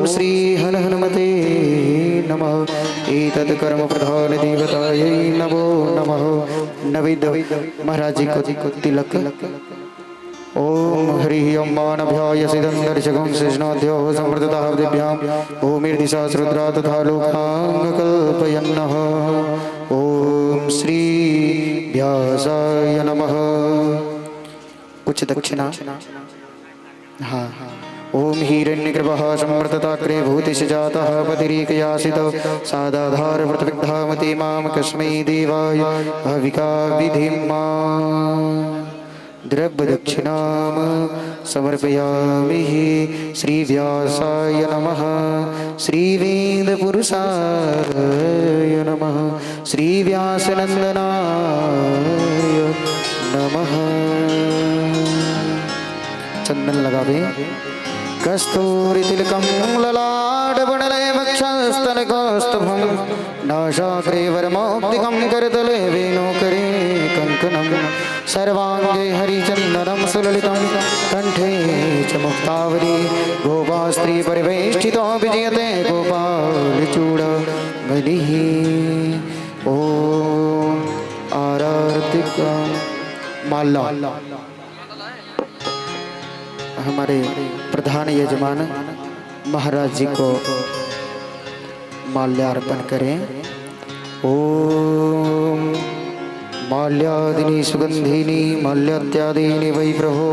श्री हन हनुमते नमः। एतत् कर्म प्रधान देवतायै नमो नमः। नवेद्य महाराज जी को तिलक। ओम हरि ओम मानभ्याय सिद्धं दर्शकं शेषनाथ्यो समृद्धताभ्यां भूमिर्दिशास्रुद्रा तथा लोकांग कल्पयन्नः। ओम श्री व्यासाय नमः। कुछ दक्षिणा। हाँ। ओम हिरण्यगर्भः समृद्धताग्रे भूतिश जातः पतिरेकयासितो सादाधार व्रतविग्धामति माम कस्मै देवाय हविका विधिं मा। द्रव्य दक्षिणाम समर्पयामि। श्री व्यासाय नमः। श्री वेद पुरुषाय नमः। श्री व्यासनंदनाय नमः। चंदन लगावे। कस्तूरी तिलकं ललाटबणले वक्षस्थलकौस्तुभं नासाग्रे वरमौक्तिकं करतले वेणुकरे कङ्कणं सर्वाङ्गे हरिचन्दनं सुललितं कण्ठे च मुक्तावली गोपास्त्री परिवेष्टितो विजयते गोपालचूडबलिः। ॐ आरार्तिकं माला। हमारे प्रधान यजमान महाराज जी को माल्यार्पण करें। ओम माल्यादिनी सुगंधिनी माल्यात्यादीनि वै प्रभो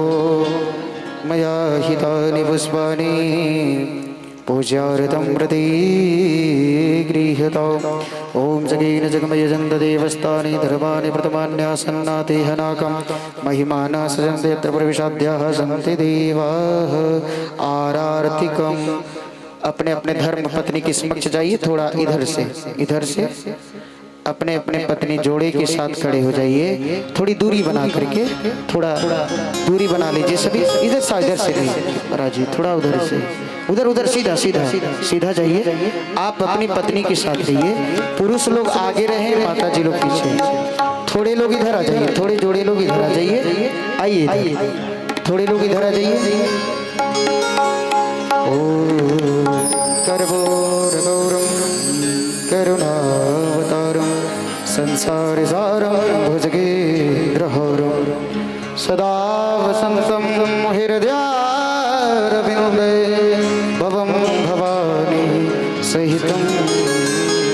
मया हितानि पुष्पाणि पूजार्थं प्रतिगृह्यताम्। ओम जगेन जगमयजन्त देवस्तानि धर्माणि प्रथमान्यासन्नातेहनाकं महिमाना सजन्ते यत्र प्रविशाद्याः सन्ति देवाः। आरार्तिकम्। अपने अपने धर्म पत्नी के समक्ष जाइए। थोड़ा इधर से अपने अपने पत्नी जोड़े के साथ खड़े हो जाइए। थोड़ी दूरी बना करके थोड़ा दूरी बना लीजिए सभी। इधर से नहीं राजी, थोड़ा उधर से उधर सीधा जाइए। आप अपनी पत्नी के साथ रहिए। पुरुष लोग आगे रहे, माता जी लोग पीछे। थोड़े लोग इधर आ जाइए। थोड़े जोड़े लोग इधर आ जाइए। आइए थोड़े लोग इधर आ जाइए। ओ कर्पूरगौरं करुणावतारं संसारसारं भुजगेन्द्रहारं सदा वसन्तं हृदयारविन्दे भवं भवानी सहितं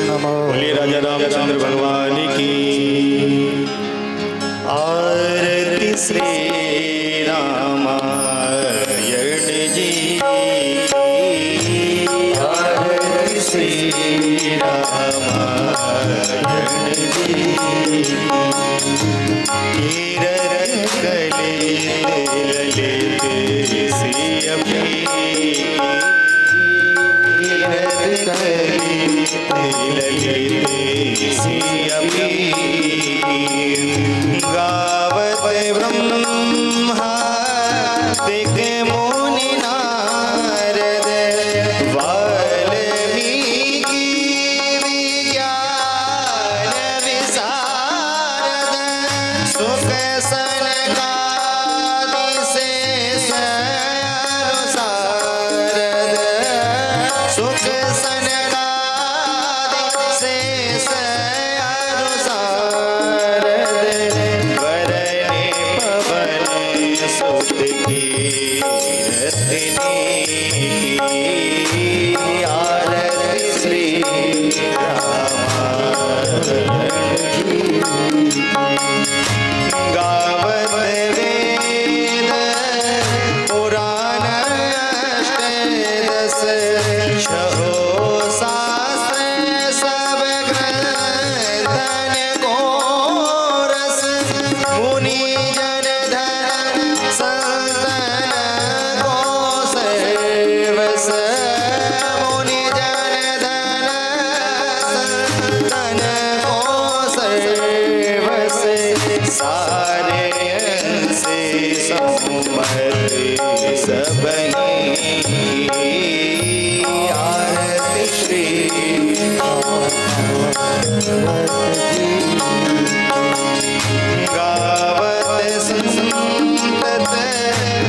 नमः। बोलिए राजा रामचंद्र भगवान की आरती। श्री रामायण जी आरती। श्री रामायण जी ललित सियपी गावत ब्रह्मा दिग् मुनि नारद वाल्मीकि विज्ञान विशारद सुख सनकादि शेष अनुसारद सुख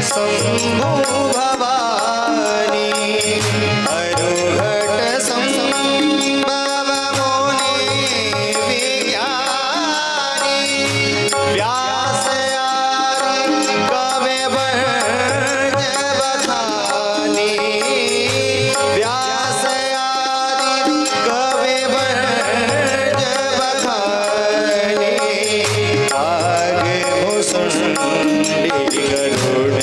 शंभु भवानी अरुघट संभव मुनि विज्ञानी व्यास आदि कवि वर्ज बखानी व्यास आदि कवि वर्ज बखानी आगे भूषुंडी गरुड़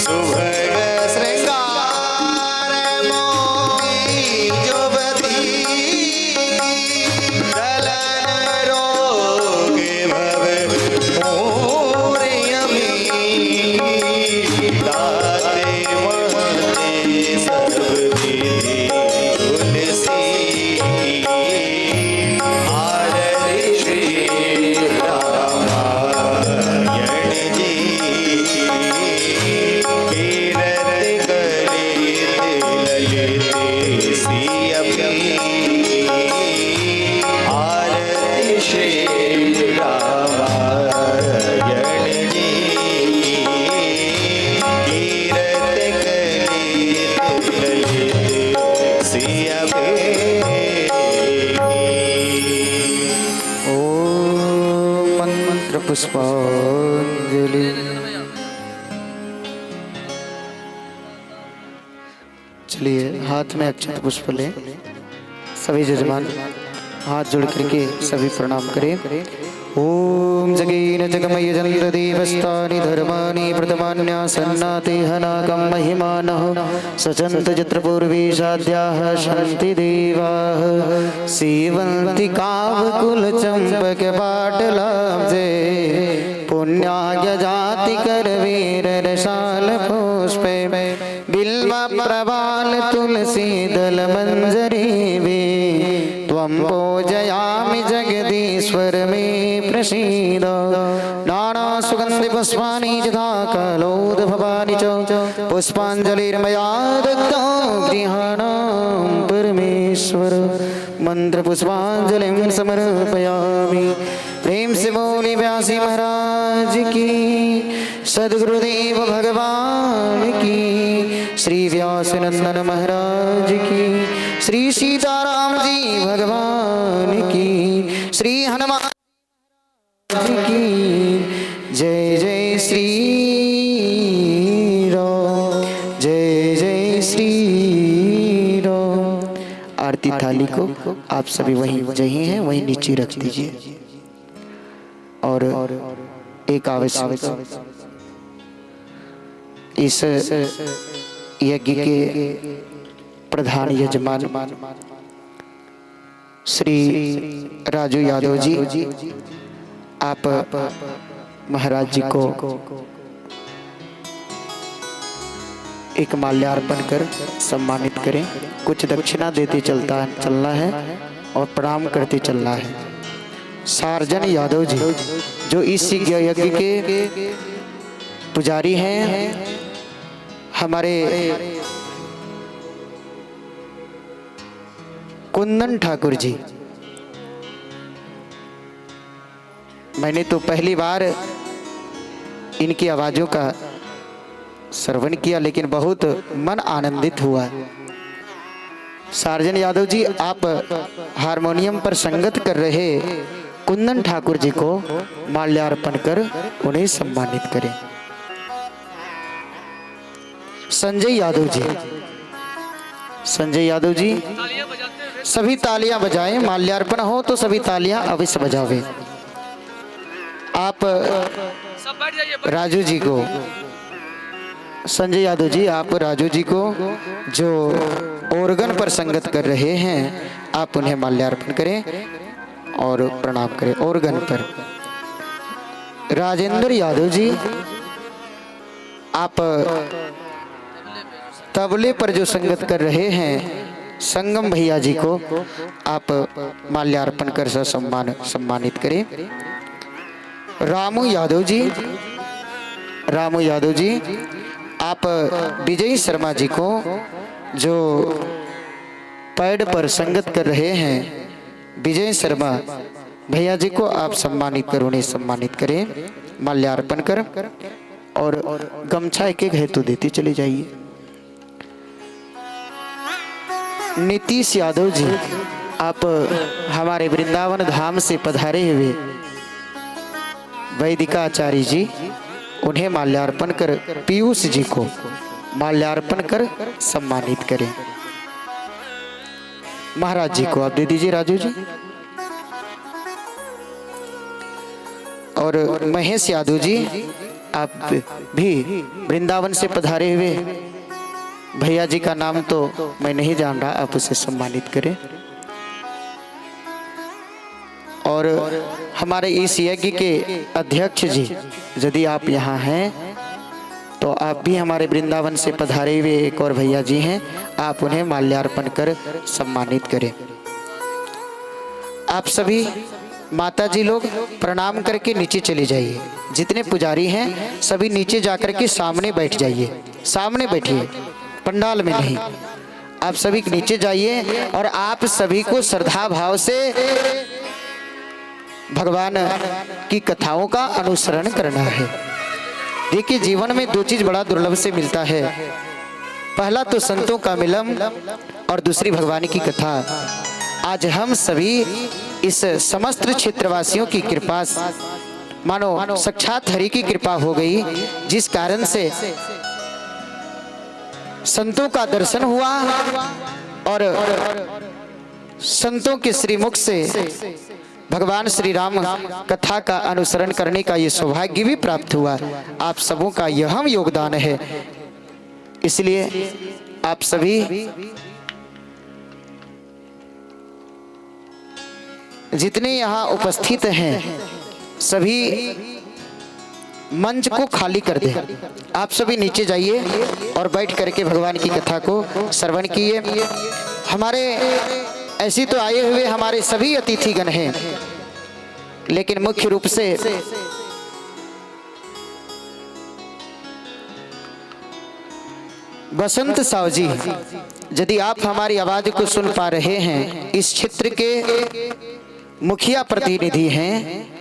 सुभग श्रृंगार मोती जुबती दलन रोग भव मोरयमी दाते महते सर्व विधि तुलसी आरती श्री रामायण जी कीरत कलित ललित सियपी आरती श्री रामायण जी कीरत कलित ललित सियपी ओम मंत्र पुष्पांजलि। चलिए हाथ में अक्षत पुष्प लें। सभी जजमान हाथ जोड़ करके सभी प्रणाम करें। ओम जगेन जगमय जन्त देवस्तानि धर्माणि प्रथमान्यासन्नाते हनाकं महिमानः सचन्त जत्र पूर्वेशाद्याः सन्ति देवाः सीवन्ति कावकुलचम्पकपाटलाब्जे पुण्याज्ञजाति करवीररसाल पुष्पे बिल्वप्रवाल तुलसी दल मंजरी वे त्वं पूजयामि जगदीश्वर मे प्रसीद। नाना सुगंधि पुष्पाणि यथा कलोद्भवानि च पुष्पांजलिर्मया दत्ता गृहाणां परमेश्वर। मंत्र पुष्पांजलिं समर्पयामि। प्रेम से बोले व्यासी महाराज की, सद्गुरुदेव भगवान की, श्री व्यास नंदन महाराज की, श्री सीताराम जी भगवान की, श्री हनुमान जी की जय। जय श्री राम, जय जय श्री राम। आरती थाली को आप सभी वहीं जहीं हैं वहीं नीचे रख दीजिए। और एक आवश्यक इस यज्ञ के प्रधान यजमान श्री राजू यादव जी, आप महाराज जी को एक माल्यार्पण कर सम्मानित करें। कुछ दक्षिणा देते चलना है और प्रणाम करते चलना है। सार्जन यादव जी जो इस यज्ञ के पुजारी हैं, हमारे कुंदन ठाकुर जी, मैंने तो पहली बार इनकी आवाजों का श्रवण किया लेकिन बहुत मन आनंदित हुआ। सार्जन यादव जी, आप हारमोनियम पर संगत कर रहे कुंदन ठाकुर जी को माल्यार्पण कर उन्हें सम्मानित करें। संजय यादव जी, संजय यादव जी सभी तालियां बजाएं। माल्यार्पण हो तो सभी तालियां अवश्य बजावे। आप राजू जी को, संजय यादव जी, आप राजू जी को जो ऑर्गन पर संगत कर रहे हैं, आप उन्हें माल्यार्पण करें और प्रणाम करें। ऑर्गन पर राजेंद्र यादव जी, आप तबले पर जो संगत कर रहे हैं, संगम भैया जी को आप माल्यार्पण कर सम्मानित करें। रामू यादव जी, रामू यादव जी, आप विजय शर्मा जी को जो पैड पर संगत कर रहे हैं, विजय शर्मा भैया जी को आप सम्मानित कर, उन्हें सम्मानित करें, माल्यार्पण कर और गमछा एक एक हेतु देती चली जाइए। नीतीश यादव जी, आप हमारे वृंदावन धाम से पधारे हुए वैदिकाचार्य जी, उन्हें माल्यार्पण कर पीयूष जी को माल्यार्पण कर सम्मानित करें। महाराज जी को आप दे दीजिए, राजू जी। और महेश यादव जी, आप भी वृंदावन से पधारे हुए भैया जी का नाम तो मैं नहीं जान रहा, आप उसे सम्मानित करें। और हमारे इस यज्ञ के अध्यक्ष जी, यदि आप यहाँ हैं तो आप भी हमारे वृंदावन से पधारे हुए एक और भैया जी हैं, आप उन्हें माल्यार्पण कर सम्मानित करें। आप सभी माता जी लोग प्रणाम करके नीचे चले जाइए। जितने पुजारी हैं सभी नीचे जाकर के सामने बैठ जाइए, सामने बैठिए, पंडाल में नहीं। आप सभी नीचे जाइए और आप सभी को श्रद्धा भाव से भगवान की कथाओं का अनुसरण करना है। देखिए, जीवन में दो चीज बड़ा दुर्लभ से मिलता है, पहला तो संतों का मिलन और दूसरी भगवान की कथा। आज हम सभी इस समस्त क्षेत्रवासियों की कृपा, मानो साक्षात हरि की कृपा हो गई, जिस कारण से संतों का दर्शन हुआ और संतों के श्रीमुख से भगवान श्री राम कथा का अनुसरण करने का ये सौभाग्य भी प्राप्त हुआ। आप सबों का यह योगदान है, इसलिए आप सभी जितने यहाँ उपस्थित हैं सभी मंच को खाली कर दें। आप सभी नीचे जाइए और बैठ करके भगवान की कथा को श्रवण कीजिए। हमारे ऐसी तो आए हुए हमारे सभी अतिथिगण हैं, लेकिन मुख्य रूप से बसंत साव जी, यदि आप हमारी आवाज को सुन पा रहे हैं, इस क्षेत्र के मुखिया प्रतिनिधि हैं,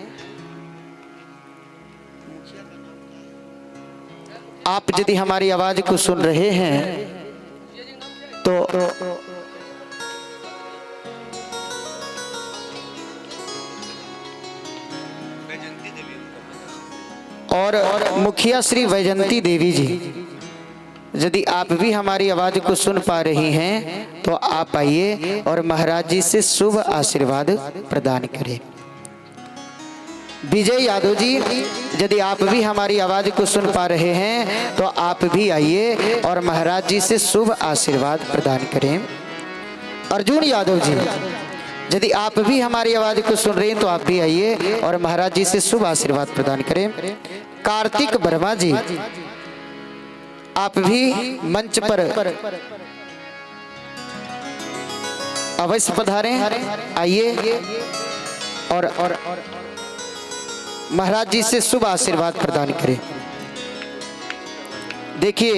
आप यदि हमारी आवाज को सुन रहे हैं तो और मुखिया श्री वैजंती देवी जी, यदि आप भी हमारी आवाज को सुन पा रही हैं तो आप आइए और महाराज जी से शुभ आशीर्वाद प्रदान करें। विजय यादव जी, यदि आप भी हमारी आवाज को सुन पा रहे हैं तो आप भी आइए और महाराज जी से शुभ आशीर्वाद प्रदान करें। अर्जुन यादव जी, यदि आप भी हमारी आवाज को सुन रहे हैं तो आप भी आइए और महाराज जी से शुभ आशीर्वाद प्रदान करें। कार्तिक वर्मा जी, आप भी मंच पर अवश्य पधारें, आइए और महाराज जी से शुभ आशीर्वाद प्रदान करें। देखिए,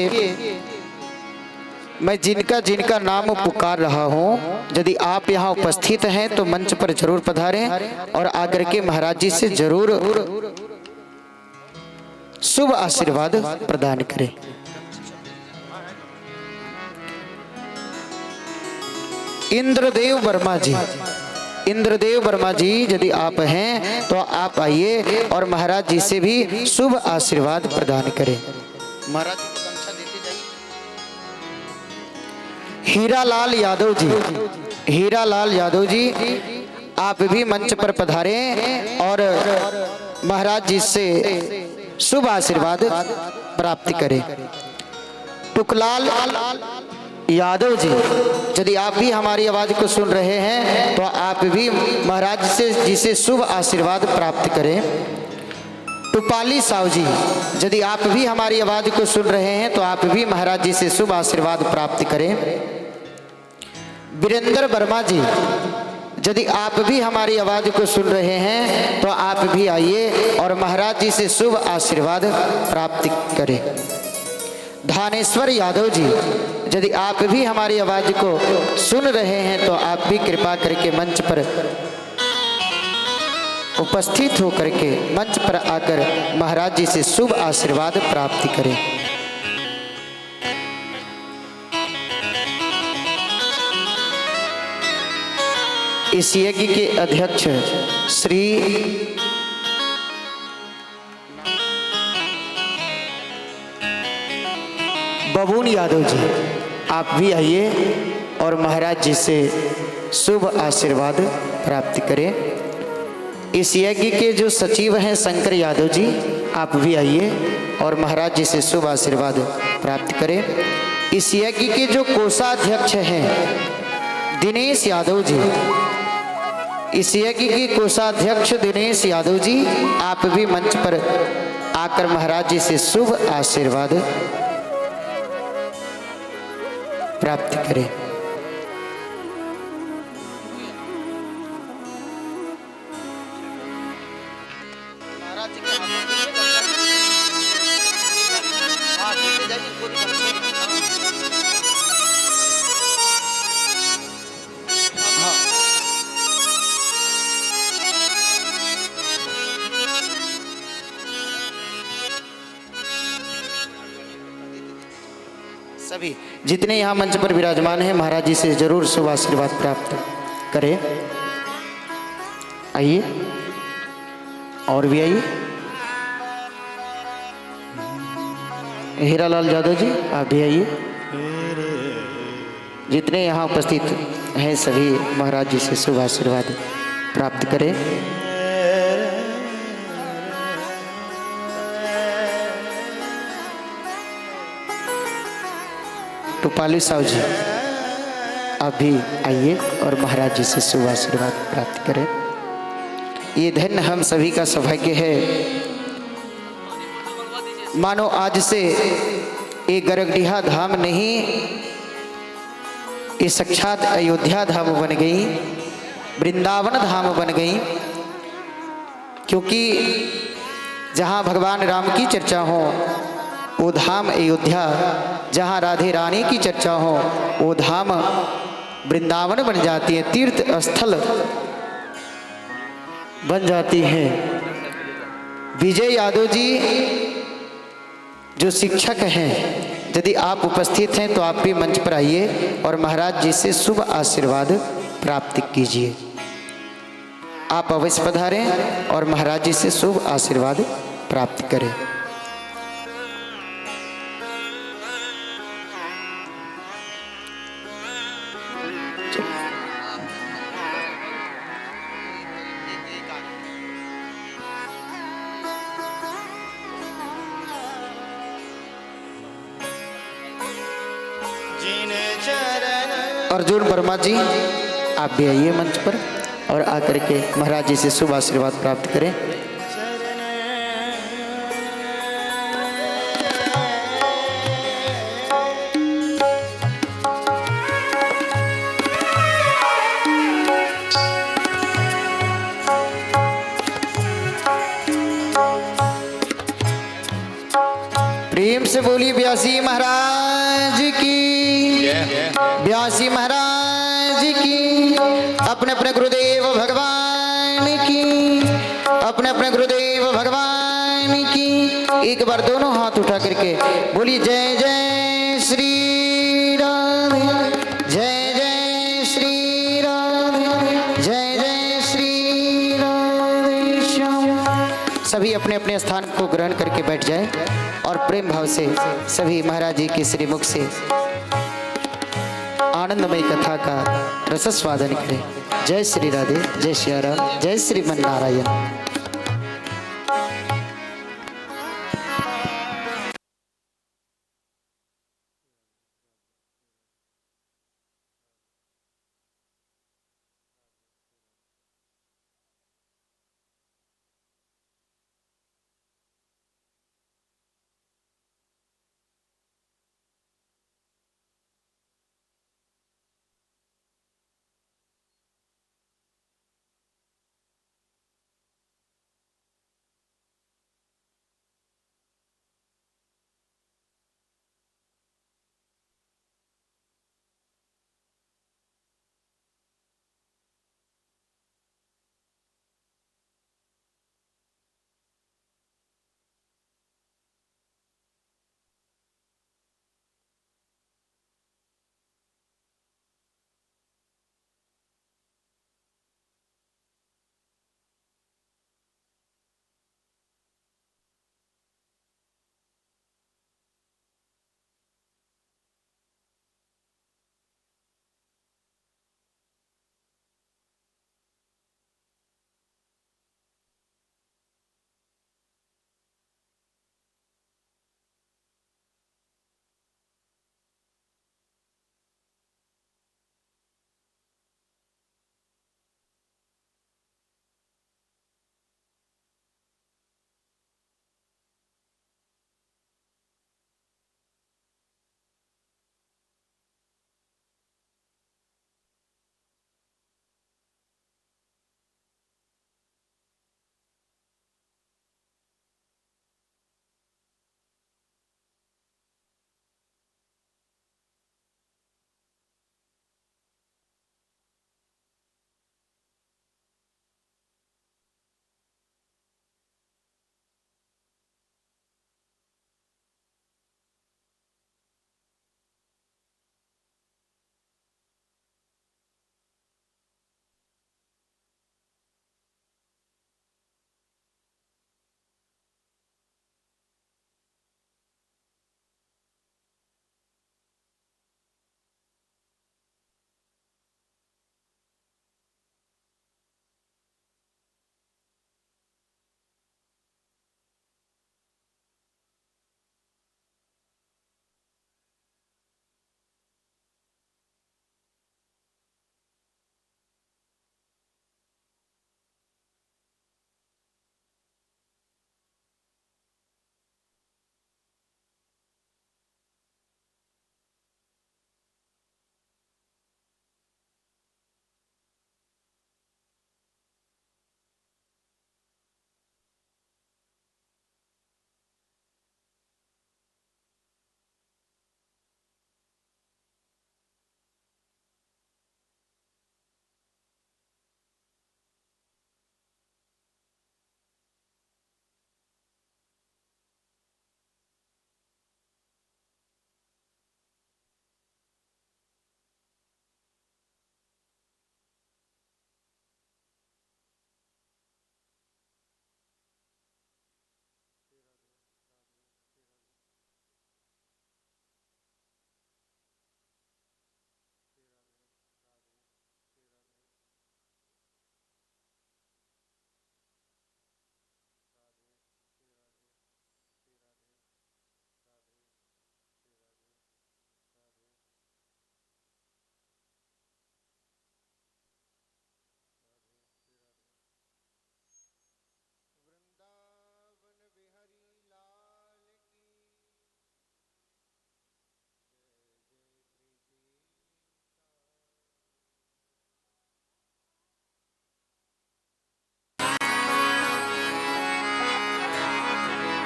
मैं जिनका जिनका नाम पुकार रहा हूं, यदि आप यहाँ उपस्थित हैं तो मंच पर जरूर पधारें और आकर के महाराज जी से जरूर शुभ आशीर्वाद प्रदान करें। इंद्रदेव वर्मा जी, इंद्रदेव वर्मा जी, यदि आप हैं तो आप आइए और महाराज जी से भी शुभ आशीर्वाद प्रदान करें। महाराज जी को गमछा देते जाइए। हीरालाल यादव जी, हीरालाल यादव जी, आप भी मंच पर पधारें और महाराज जी से शुभ आशीर्वाद प्राप्त करें। टुकलाल यादव जी, यदि आप भी हमारी आवाज को सुन रहे हैं तो आप भी महाराज जी से शुभ आशीर्वाद प्राप्त करें। टुपाली साव जी, यदि आप भी हमारी आवाज को सुन रहे हैं तो आप भी महाराज जी से शुभ आशीर्वाद प्राप्त करें। वीरेंद्र वर्मा जी, यदि आप भी हमारी आवाज को सुन रहे हैं तो आप भी आइए और महाराज जी से शुभ आशीर्वाद प्राप्त करें। धानेश्वर यादव जी, यदि आप भी हमारी आवाज को सुन रहे हैं तो आप भी कृपा करके मंच पर उपस्थित होकर के मंच पर आकर महाराज जी से शुभ आशीर्वाद प्राप्त करें। इस यज्ञ के अध्यक्ष श्री बबून यादव जी, आप भी आइए और महाराज जी से शुभ आशीर्वाद प्राप्त करें। इस यज्ञ के जो सचिव हैं शंकर यादव जी, आप भी आइए और महाराज जी से शुभ आशीर्वाद प्राप्त करें। इस यज्ञ के जो कोषाध्यक्ष हैं दिनेश यादव जी, इस यज्ञ के कोषाध्यक्ष दिनेश यादव जी, आप भी मंच पर आकर महाराज जी से शुभ आशीर्वाद प्राप्त करें। सभी जितने यहाँ मंच पर विराजमान हैं महाराज जी से जरूर शुभ आशीर्वाद प्राप्त करें। आइए और भी आइए। हीरालाल यादव जी, आप भी आइए। जितने यहाँ उपस्थित हैं सभी महाराज जी से शुभ आशीर्वाद प्राप्त करें। टूपाली साहु जी, आप भी आइए और महाराज जी से शुभ आशीर्वाद प्राप्त करें। ये धन्य हम सभी का सौभाग्य है, मानो आज से ये गरगडीहा धाम नहीं, ये साक्षात अयोध्या धाम बन गई, वृंदावन धाम बन गई। क्योंकि जहाँ भगवान राम की चर्चा हो वो धाम अयोध्या, जहाँ राधे रानी की चर्चा हो वो धाम वृंदावन बन जाती है, तीर्थ स्थल बन जाती है। विजय यादव जी जो शिक्षक हैं, यदि आप उपस्थित हैं तो आप भी मंच पर आइए और महाराज जी से शुभ आशीर्वाद प्राप्त कीजिए। आप अवश्य पधारें और महाराज जी से शुभ आशीर्वाद प्राप्त करें। अर्जुन वर्मा जी, आप भी आइए मंच पर और आकर के महाराज जी से शुभ आशीर्वाद प्राप्त करें। प्रेम से बोलिए व्यासी महाराज की, व्यासी महाराज की, अपने अपने गुरुदेव भगवान की, अपने अपने गुरुदेव भगवान की। एक बार दोनों हाथ उठा करके बोलिए जय जय श्री राधे, जय जय श्री राधे, जय जय श्री राधे श्याम। सभी अपने अपने स्थान को ग्रहण करके बैठ जाए और प्रेम भाव से सभी महाराज जी के श्रीमुख से आनंदमय कथा का रसस्वादन करें। जय श्री राधे, जय श्री राम, जय श्रीमन नारायण।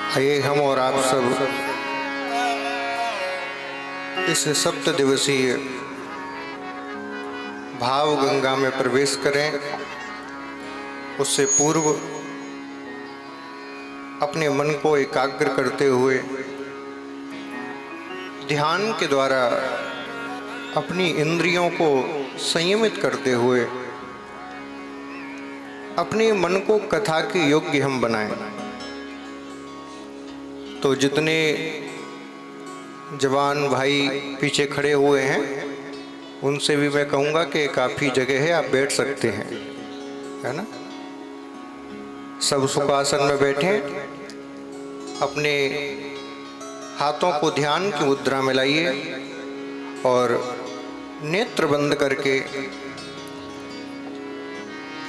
आइए हम और आप सब इस 7 दिवसीय भाव गंगा में प्रवेश करें। उससे पूर्व अपने मन को एकाग्र करते हुए ध्यान के द्वारा अपनी इंद्रियों को संयमित करते हुए अपने मन को कथा के योग्य हम बनाएं। तो जितने जवान भाई पीछे खड़े हुए हैं उनसे भी मैं कहूँगा कि काफ़ी जगह है, आप बैठ सकते हैं, है ना। सब सुखासन में बैठें, अपने हाथों को ध्यान की मुद्रा में लाइए और नेत्र बंद करके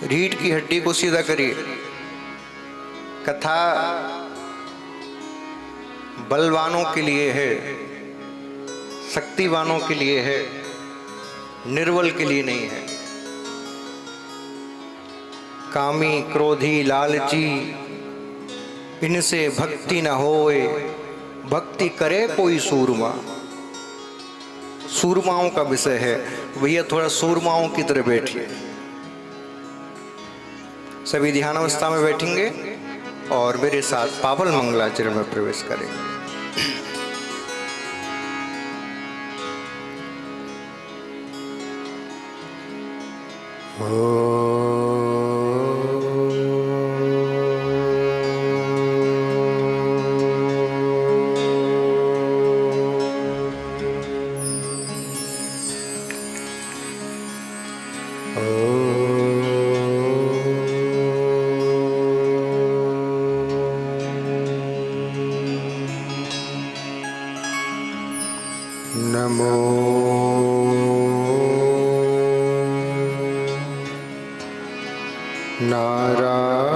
रीढ़ की हड्डी को सीधा करिए। कथा बलवानों के लिए है, शक्तिवानों के लिए है, निर्बल के लिए नहीं है। कामी, क्रोधी, लालची इनसे भक्ति न होए, भक्ति करे कोई सूरमा। सूरमाओं का विषय है, भैया थोड़ा सूरमाओं की तरह बैठिए। सभी ध्यान अवस्था में बैठेंगे और मेरे साथ पावल मंगलाचरण में प्रवेश करेंगे। नमो नारायण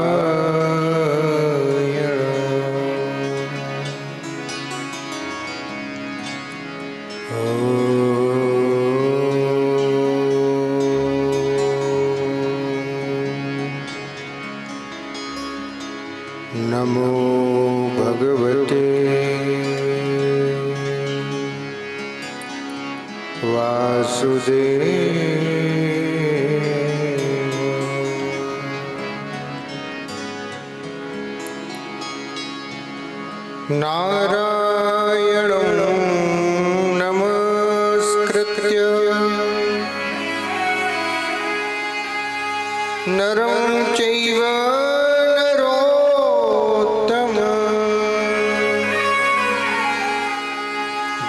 नमो भगवते वासुदेव नारायणं नमस्कृत्य नरं चैव नरोत्तमं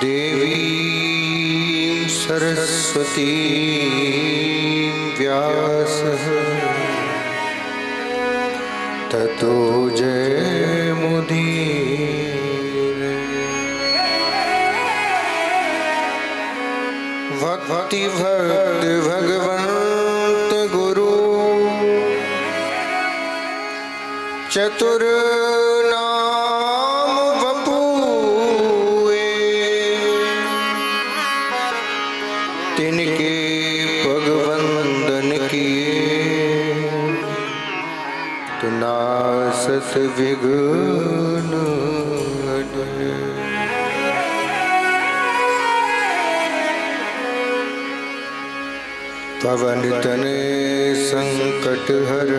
देवीं सरस्वतीं व्यासः ततो जयमुदीरये। भक्ति भक्त भगवंत गुरु चतुर नाम बपुए, तिनके पग वंदन किए तो नासत विघ्न हटे। पवन तने संकट हर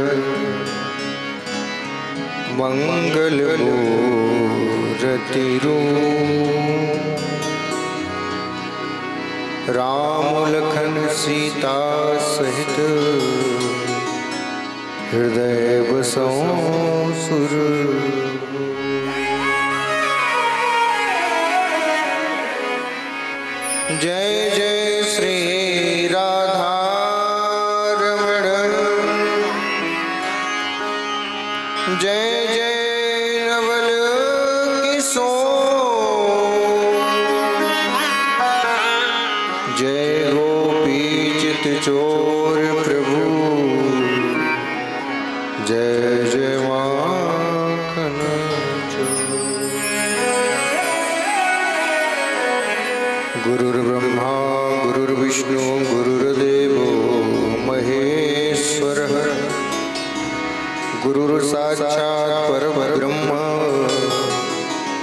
मंगल मूरति रूप, राम लखन सीता सहित हृदय बसौ सुर। जय जय श्री राधा रमण, जय जय नवल किशोर, जय गोपी चित चोर प्रभु, जय जय माखन चोर। गुरुर्ब्रह्मा गुरुर्विष्णु गुरुर्देवो महेश्वरः, गुरुर्साक्षात् परब्रह्म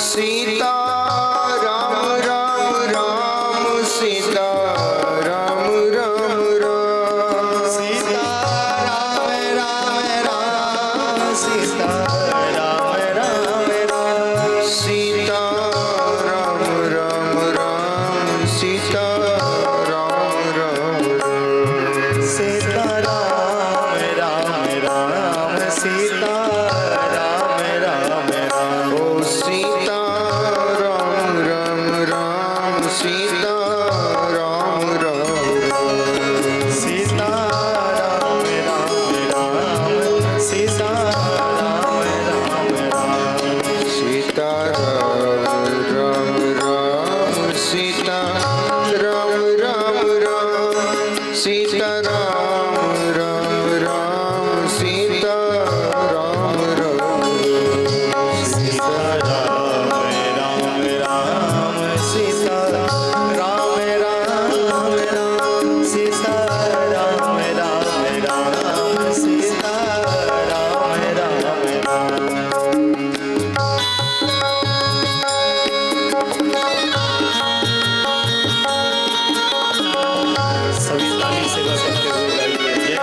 सीता राम राम राम सीता राम राम राम सीता राम राम राम सीता राम राम राम सीता राम राम राम सीता राम राम राम सीता राम राम राम सीता राम राम राम सीता राम राम राम ओ सीता राम राम राम सीता राम राम राम सीता राम राम राम सीता राम राम राम सीता राम राम राम सीता राम राम राम सीता राम राम राम सीता राम राम सीता राम राम राम सीता राम राम राम सीता राम राम राम सीता राम राम राम सभी ताली सेवा करते हुए गाइए जय हो।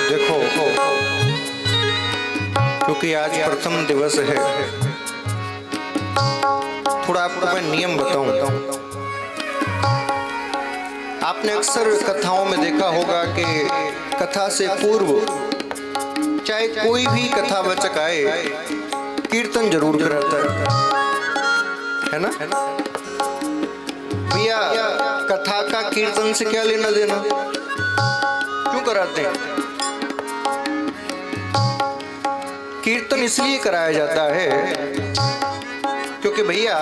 देखो, क्योंकि आज प्रथम दिवस है, थोड़ा आपको मैं नियम बताऊं। आपने अक्सर कथाओं में देखा होगा कि कथा से पूर्व चाहे कोई भी कथावाचक आए, कीर्तन जरूर कराता है ना? भैया कथा का कीर्तन से क्या लेना देना? क्यों कराते हैं? कीर्तन इसलिए कराया जाता है क्योंकि भैया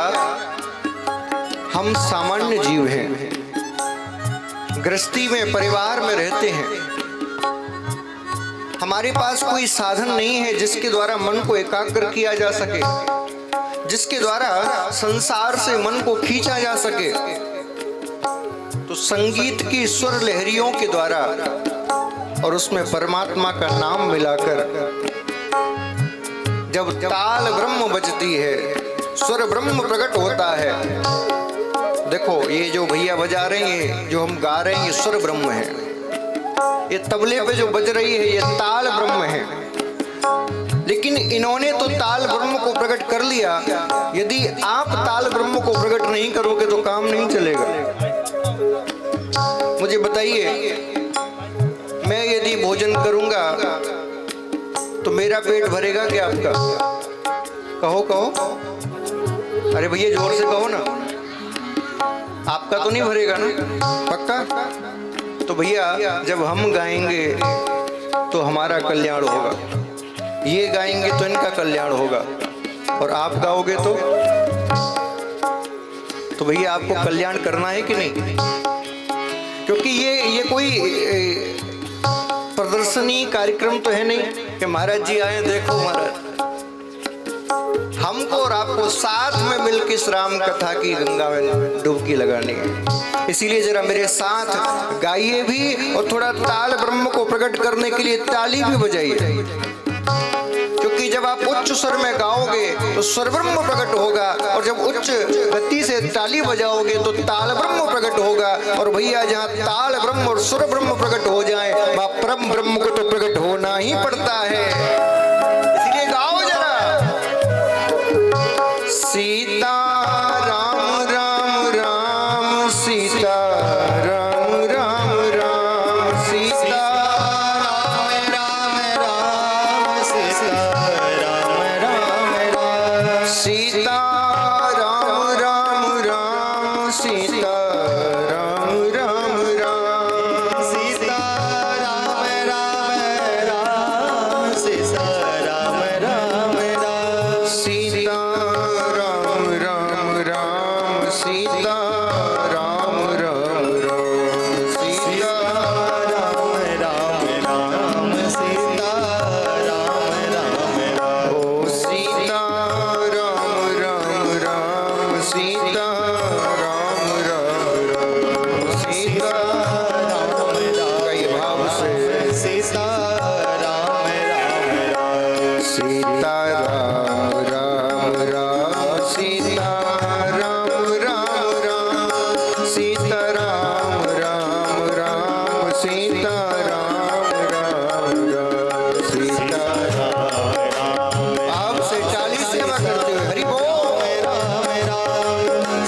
हम सामान्य जीव हैं, गृहस्थी में परिवार में रहते हैं, हमारे पास कोई साधन नहीं है जिसके द्वारा मन को एकाग्र किया जा सके, जिसके द्वारा संसार से मन को खींचा जा सके। तो संगीत की स्वर लहरियों के द्वारा और उसमें परमात्मा का नाम मिलाकर जब ताल ब्रह्म बजती है, स्वर ब्रह्म प्रकट होता है। देखो ये जो भैया बजा रहे हैं, जो हम गा रहे हैं, ये स्वर ब्रह्म है। ये तबले पे जो बज रही है, ये ताल ब्रह्म है। लेकिन इन्होंने तो ताल ब्रह्म को प्रकट कर लिया, यदि आप ताल ब्रह्म को प्रकट नहीं करोगे तो काम नहीं चलेगा। मुझे बताइए, मैं यदि भोजन करूंगा तो मेरा पेट भरेगा क्या आपका? कहो कहो, अरे भैया जोर से कहो ना, आपका तो नहीं भरेगा ना? पक्का? तो भैया जब हम गाएंगे तो हमारा कल्याण होगा, ये गाएंगे तो इनका कल्याण होगा, और आप गाओगे तो भैया आपको कल्याण करना है कि नहीं? क्योंकि ये कोई प्रदर्शनी कार्यक्रम तो है नहीं कि महाराज जी आए देखो महाराज। हमको और आपको साथ में मिलकर इस राम कथा की गंगा में डुबकी लगानी है। इसीलिए जरा मेरे साथ गाइए भी और थोड़ा ताल ब्रह्म को प्रकट करने के लिए ताली भी बजाइए, क्योंकि जब आप उच्च स्वर में गाओगे तो स्वर ब्रह्म प्रकट होगा, और जब उच्च गति से ताली बजाओगे तो ताल ब्रह्म प्रकट होगा। और भैया जहाँ ताल ब्रह्म और सुर ब्रह्म प्रकट हो जाए, वहाँ परम ब्रह्म को तो प्रकट होना ही पड़ता है। इसलिए गाओ जरा, सीता राम राम राम सीता राम राम राम सीता सीता राम राम राम सीता राम। आपसे 40 सेवा करते हुए हरि बोल। राम राम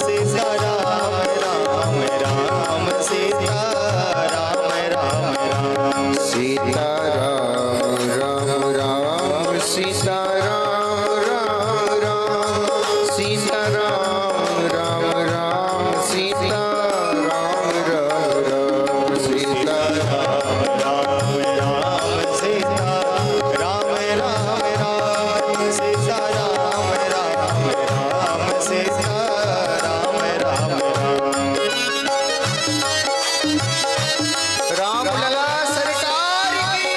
सीता राम राम राम सीता राम राम राम सीता राम राम राम सीता राम राम राम सीता राम राम राम सीता राम राम राम सीता राम राम सीता राम राम राम सीता राम राम राम सीता राम राम राम लला सरकार की।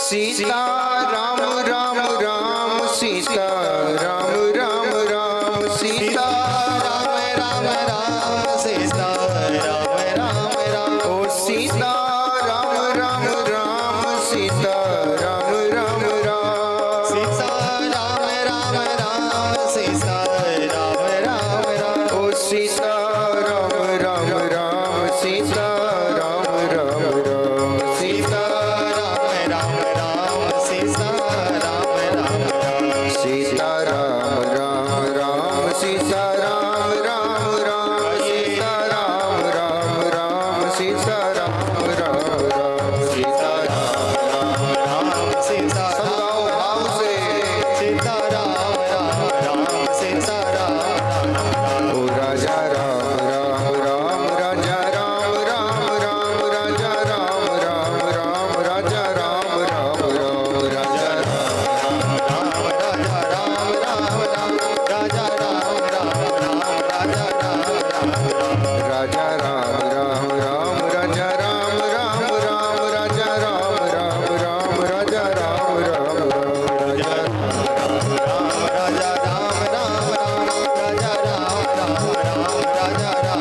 सीता राम राम राम सीता राम राम राम सीता राम राम राम सीता राम राम राम ओ सीता राम राम राम सीता राम राम राम सीता राम राम राम सीता राम राम राम ओ सीता राम राम राम सीता राम राम राम सीता राम राम राम सीता राम राम राम सीता राम राम राम सीता राम राम राम सीता राम राम राम सीता राम राम राम सीता राम राम सीता सब गाओ भाव से। सीता राम राम राम सीता राम राम ओ राजा राम राम राम राजा राम राम राम राजा राम राम राम राजा राम राम राम राजा राम राजा राम राम राम राजा राम राम राम राजा राम राम राजा राम राम राम राजा राम राम राम राजा राम राम राम राजा राम राम राम राजा राजा राम राम राम राजा राम राम राम राजा राम राम ओ राजा राम राम राम राजा राम राम राम राजा राम राम राजा राम राम राम राजा राम राम राम राजा राम राम राम राजा राम राम राजा राम राम राम राजा राम राम राम राजा राम राम राम राजा राम राम राम राजा राम राम राम राजा राम राम राम राजा राम राम राम राजा राम राम राम राजा राम राम राम राजा राम राम राम राजा राम राम राम राजा राम राम राम राजा राम राम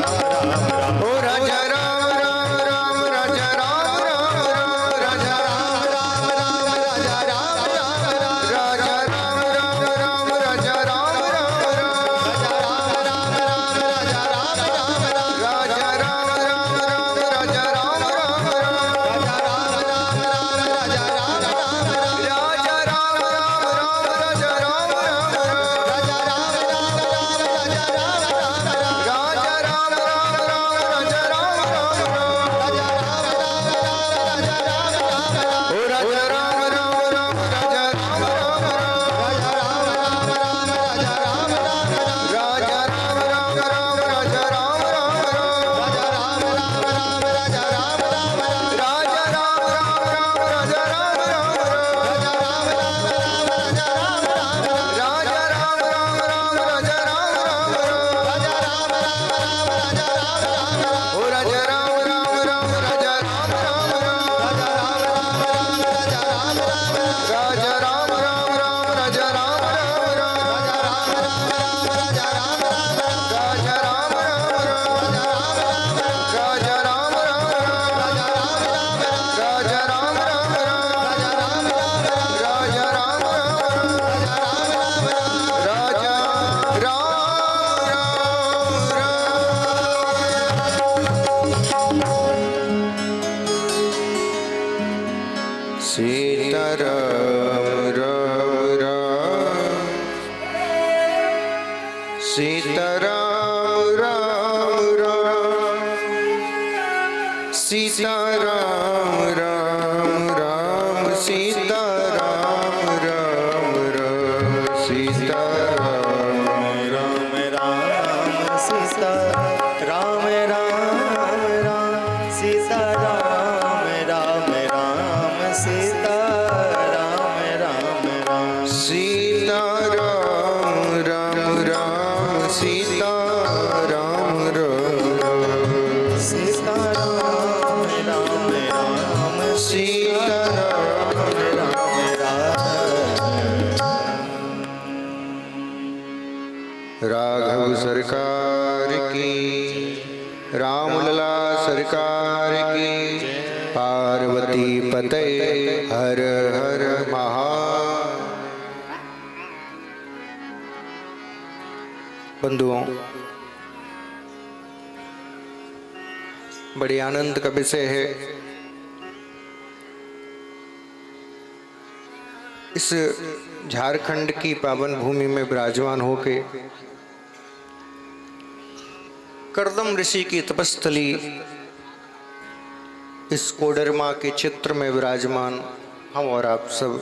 राम ओ राजा राम राम राम राजा राम राम राम राजा राम राम राम राजा राम राम राम राजा राम राम राम राजा राम राम राम राजा राम राम राम राजा राम राम राम राजा राम राम राम राजा राम राम राम राजा राम राम राम राजा राम राम राम राजा राम राम राम राजा राम राम राम राजा राम राम राम राजा राम राम राम ओ राजा राम राम राम राजा राम राम राम राजा राम राम राम राजा राम राम राम राजा राम राम राम राजा राम राम राम राजा राम राम राम राजा राम राम राम राजा राम राम राम राजा राम राम राम राजा राम राम राम राजा राम राम राम राजा राम राम राम राजा राम राम राम राजा राम राम राम राजा राम राम राम राजा सीता राम राम राम सीता राम राम राम सीता राम राम राम सीता राम राम राम सीता राघव सरकार की, रामलला सरकार की, पार्वती पते हर हर महा। बंधुओं, बड़े आनंद का विषय है इस झारखंड की पावन भूमि में विराजमान होके कर्दम ऋषि की तपस्थली इस कोडरमा के चित्र में विराजमान हम और आप सब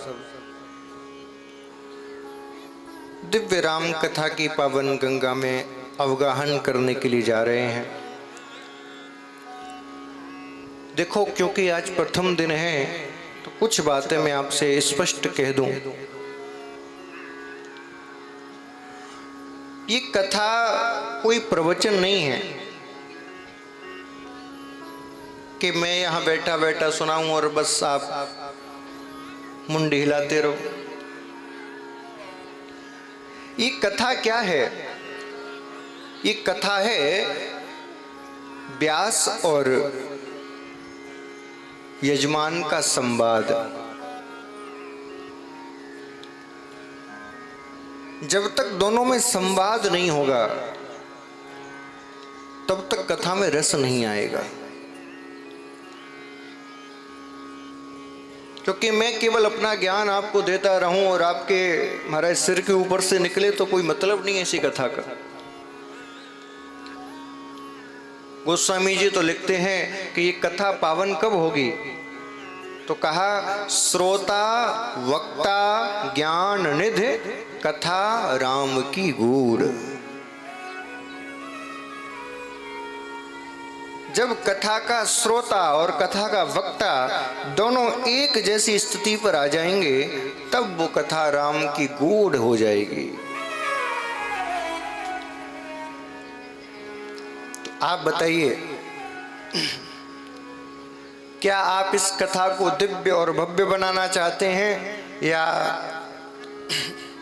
दिव्य राम कथा की पावन गंगा में अवगाहन करने के लिए जा रहे हैं। देखो, क्योंकि आज प्रथम दिन है तो कुछ बातें मैं आपसे स्पष्ट कह दूं। ये कथा कोई प्रवचन नहीं है कि मैं यहां बैठा बैठा सुनाऊं और बस आप मुंडी हिलाते रहो। ये कथा क्या है? ये कथा है व्यास और यजमान का संवाद। जब तक दोनों में संवाद नहीं होगा तब तक कथा में रस नहीं आएगा। क्योंकि मैं केवल अपना ज्ञान आपको देता रहूं और आपके महाराज सिर के ऊपर से निकले तो कोई मतलब नहीं है ऐसी कथा का। गोस्वामी जी तो लिखते हैं कि ये कथा पावन कब होगी? तो कहा, श्रोता वक्ता ज्ञान निधि कथा राम की गूढ़। जब कथा का श्रोता और कथा का वक्ता दोनों एक जैसी स्थिति पर आ जाएंगे तब वो कथा राम की गूढ़ हो जाएगी। आप बताइए, क्या आप इस कथा को दिव्य और भव्य बनाना चाहते हैं या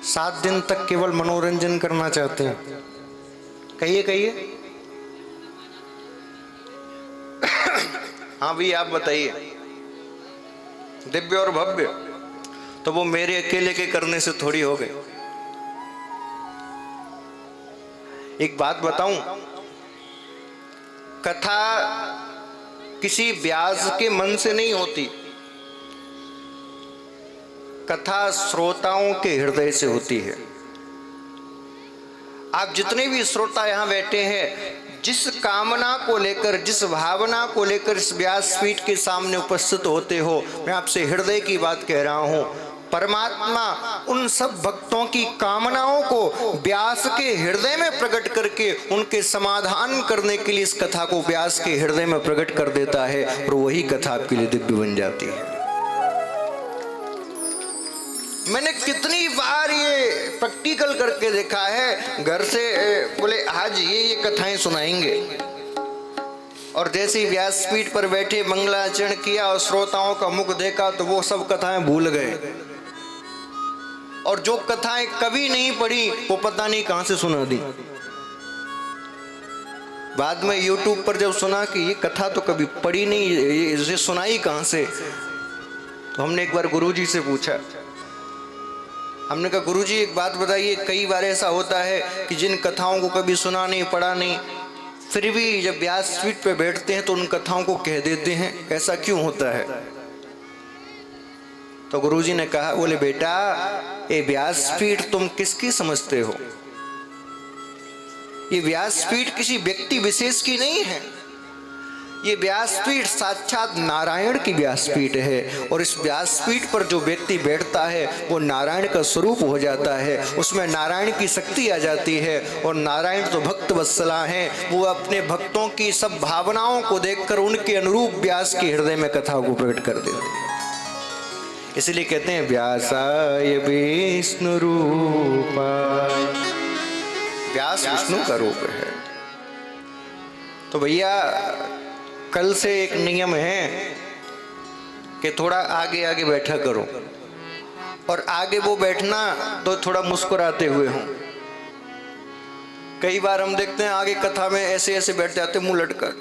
7 दिन तक केवल मनोरंजन करना चाहते हैं? कहिए कहिए। हाँ भैया, आप बताइए। दिव्य और भव्य तो वो मेरे अकेले के करने से थोड़ी हो गए। एक बात बताऊं, कथा किसी व्यास के मन से नहीं होती, कथा श्रोताओं के हृदय से होती है। आप जितने भी श्रोता यहां बैठे हैं, जिस कामना को लेकर, जिस भावना को लेकर इस व्यासपीठ के सामने उपस्थित होते हो, मैं आपसे हृदय की बात कह रहा हूं। परमात्मा उन सब भक्तों की कामनाओं को व्यास के हृदय में प्रकट करके उनके समाधान करने के लिए इस कथा को व्यास के हृदय में प्रकट कर देता है और वही कथा आपके लिए दिव्य बन जाती है। मैंने कितनी बार ये प्रैक्टिकल करके देखा है। घर से बोले आज ये कथाएं सुनाएंगे और जैसे ही व्यासपीठ पर बैठे मंगलाचरण किया और श्रोताओं का मुख देखा तो वो सब कथाएं भूल गए और जो कथाएं कभी नहीं पढ़ी वो पता नहीं कहां से सुना दी। बाद में YouTube पर जब सुना कि ये कथा तो कभी पढ़ी नहीं, इसे सुनाई कहां से, तो हमने एक बार गुरुजी से पूछा। हमने कहा, गुरुजी एक बात बताइए, कई बार ऐसा होता है कि जिन कथाओं को कभी सुना नहीं, पढ़ा नहीं, फिर भी जब व्यासपीठ पे बैठते हैं तो उन कथाओं को कह देते हैं, ऐसा क्यों होता है? तो गुरुजी ने कहा, बोले बेटा, ये व्यासपीठ तुम किसकी समझते हो? ये व्यासपीठ किसी व्यक्ति विशेष की नहीं है। ये व्यासपीठ साक्षात नारायण की व्यासपीठ है और इस व्यासपीठ पर जो व्यक्ति बैठता है वो नारायण का स्वरूप हो जाता है, उसमें नारायण की शक्ति आ जाती है। और नारायण तो भक्त वत्सला हैं, वो अपने भक्तों की सब भावनाओं को देखकर उनके अनुरूप व्यास के हृदय में कथा को प्रकट कर देते हैं। इसलिए कहते हैं व्यासाय विष्णु रूपाय। व्यास विष्णु का रूप है। तो भैया कल से एक नियम है कि थोड़ा आगे आगे बैठा करो और आगे वो बैठना तो थोड़ा मुस्कुराते हुए हो। कई बार हम देखते हैं आगे कथा में ऐसे ऐसे बैठ जाते मुंह लटका,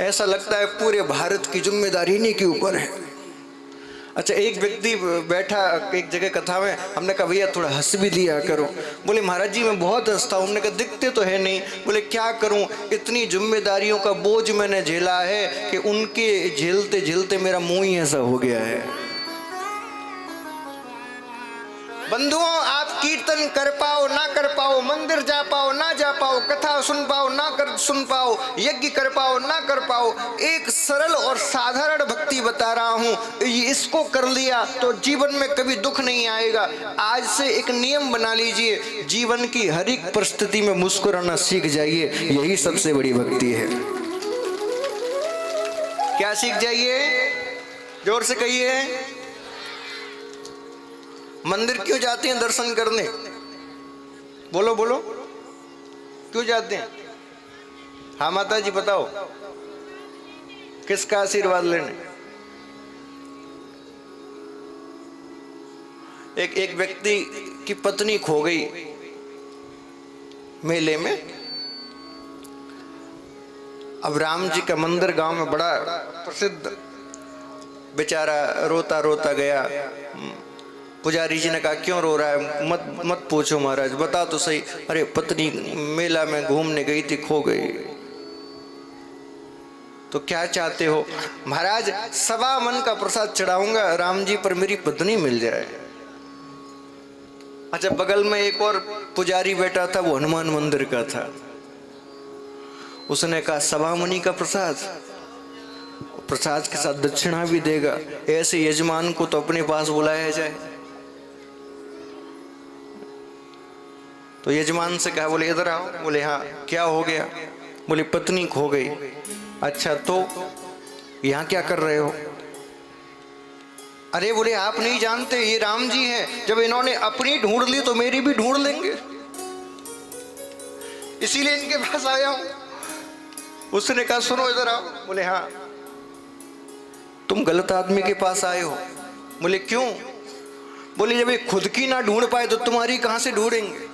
ऐसा लगता है पूरे भारत की जिम्मेदारी इन्हीं के ऊपर है। अच्छा, एक व्यक्ति बैठा एक जगह कथा में, हमने कहा भैया थोड़ा हंस भी दिया करो। बोले महाराज जी मैं बहुत हंसता हूँ। हमने कहा दिखते तो है नहीं। बोले क्या करूँ, इतनी जिम्मेदारियों का बोझ मैंने झेला है कि उनके झेलते झेलते मेरा मुंह ही ऐसा हो गया है। बंधुओं, आप कीर्तन कर पाओ ना कर पाओ, मंदिर जा पाओ ना जा पाओ, कथा सुन पाओ ना कर सुन पाओ, यज्ञ कर पाओ ना कर पाओ, एक सरल और साधारण भक्ति बता रहा हूं, इसको कर लिया तो जीवन में कभी दुख नहीं आएगा। आज से एक नियम बना लीजिए, जीवन की हर एक परिस्थिति में मुस्कुराना सीख जाइए, यही सबसे बड़ी भक्ति है। क्या सीख जाइए? जोर से कहिए। मंदिर क्यों जाते हैं? दर्शन करने। बोलो बोलो, क्यों जाते हैं? हाँ माता जी बताओ, किसका आशीर्वाद लेने? एक व्यक्ति की पत्नी खो गई मेले में। अब राम जी का मंदिर गांव में बड़ा प्रसिद्ध, बेचारा रोता रोता गया। पुजारी जी ने कहा क्यों रो रहा है? मत पूछो महाराज, बता तो सही। अरे पत्नी मेला में घूमने गई थी, खो गई। तो क्या चाहते हो? महाराज 1.25 मन का प्रसाद चढ़ाऊंगा राम जी पर मेरी पत्नी मिल जाए। अच्छा, बगल में एक और पुजारी बैठा था, वो हनुमान मंदिर का था। उसने कहा 1.25 मनी का प्रसाद, प्रसाद के साथ दक्षिणा भी देगा, ऐसे यजमान को तो अपने पास बुलाया जाए। तो यजमान से कहा, बोले इधर आओ। बोले हाँ क्या हो गया? बोले पत्नी खो गई। अच्छा तो यहाँ क्या कर रहे हो? अरे बोले आप नहीं जानते, ये राम जी हैं, जब इन्होंने अपनी ढूंढ ली तो मेरी भी ढूंढ लेंगे, इसीलिए इनके पास आया हूं। उसने कहा सुनो इधर आओ। बोले हाँ। तुम गलत आदमी के पास आए हो। बोले क्यों? बोले जब ये खुद की ना ढूंढ पाए तो तुम्हारी कहां से ढूंढेंगे?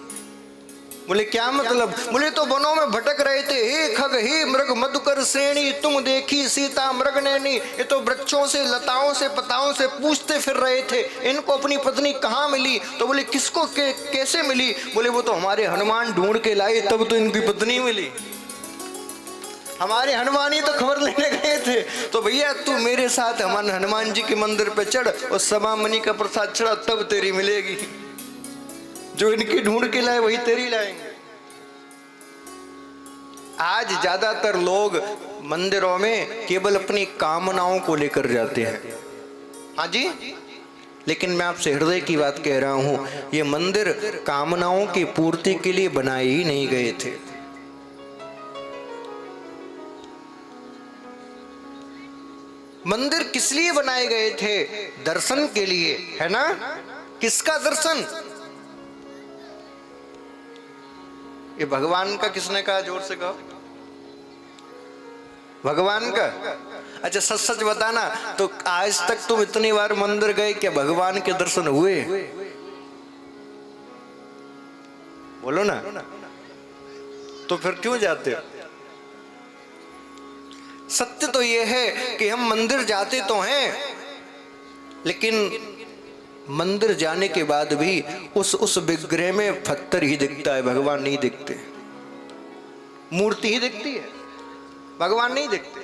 बोले क्या मतलब? बोले तो वनों में भटक रहे थे, हे खग हे मृग मधुकर श्रेणी, तुम देखी सीता मृग नैनी। ये तो वृक्षों से लताओं से पताओं से पूछते फिर रहे थे इनको अपनी पत्नी कहाँ मिली। तो बोले किसको कैसे मिली? बोले वो तो हमारे हनुमान ढूंढ के लाए, तब तो इनकी पत्नी मिली। हमारे हनुमान ही तो खबर लेने गए थे। तो भैया तू मेरे साथ हमारे हनुमान जी के मंदिर पे चढ़ और 1.25 मनी का प्रसाद चढ़ा, तब तेरी मिलेगी। जो इनकी ढूंढ के लाए वही तेरी लाएंगे। आज ज्यादातर लोग मंदिरों में केवल अपनी कामनाओं को लेकर जाते हैं। हाँ जी, लेकिन मैं आपसे हृदय की बात कह रहा हूं, ये मंदिर कामनाओं की पूर्ति के लिए बनाए ही नहीं गए थे। मंदिर किस लिए बनाए गए थे? दर्शन के लिए, है ना? किसका दर्शन? ये भगवान का किसने कहा? जोर से कहो। भगवान का? अच्छा सच सच बताना, तो आज तक तुम इतनी बार मंदिर गए, क्या भगवान के दर्शन हुए? बोलो ना। तो फिर क्यों जाते हो? सत्य तो यह है कि हम मंदिर जाते तो हैं, लेकिन मंदिर जाने के बाद भी उस विग्रह में पत्थर ही दिखता है, भगवान नहीं दिखते। मूर्ति ही दिखती है, भगवान नहीं दिखते।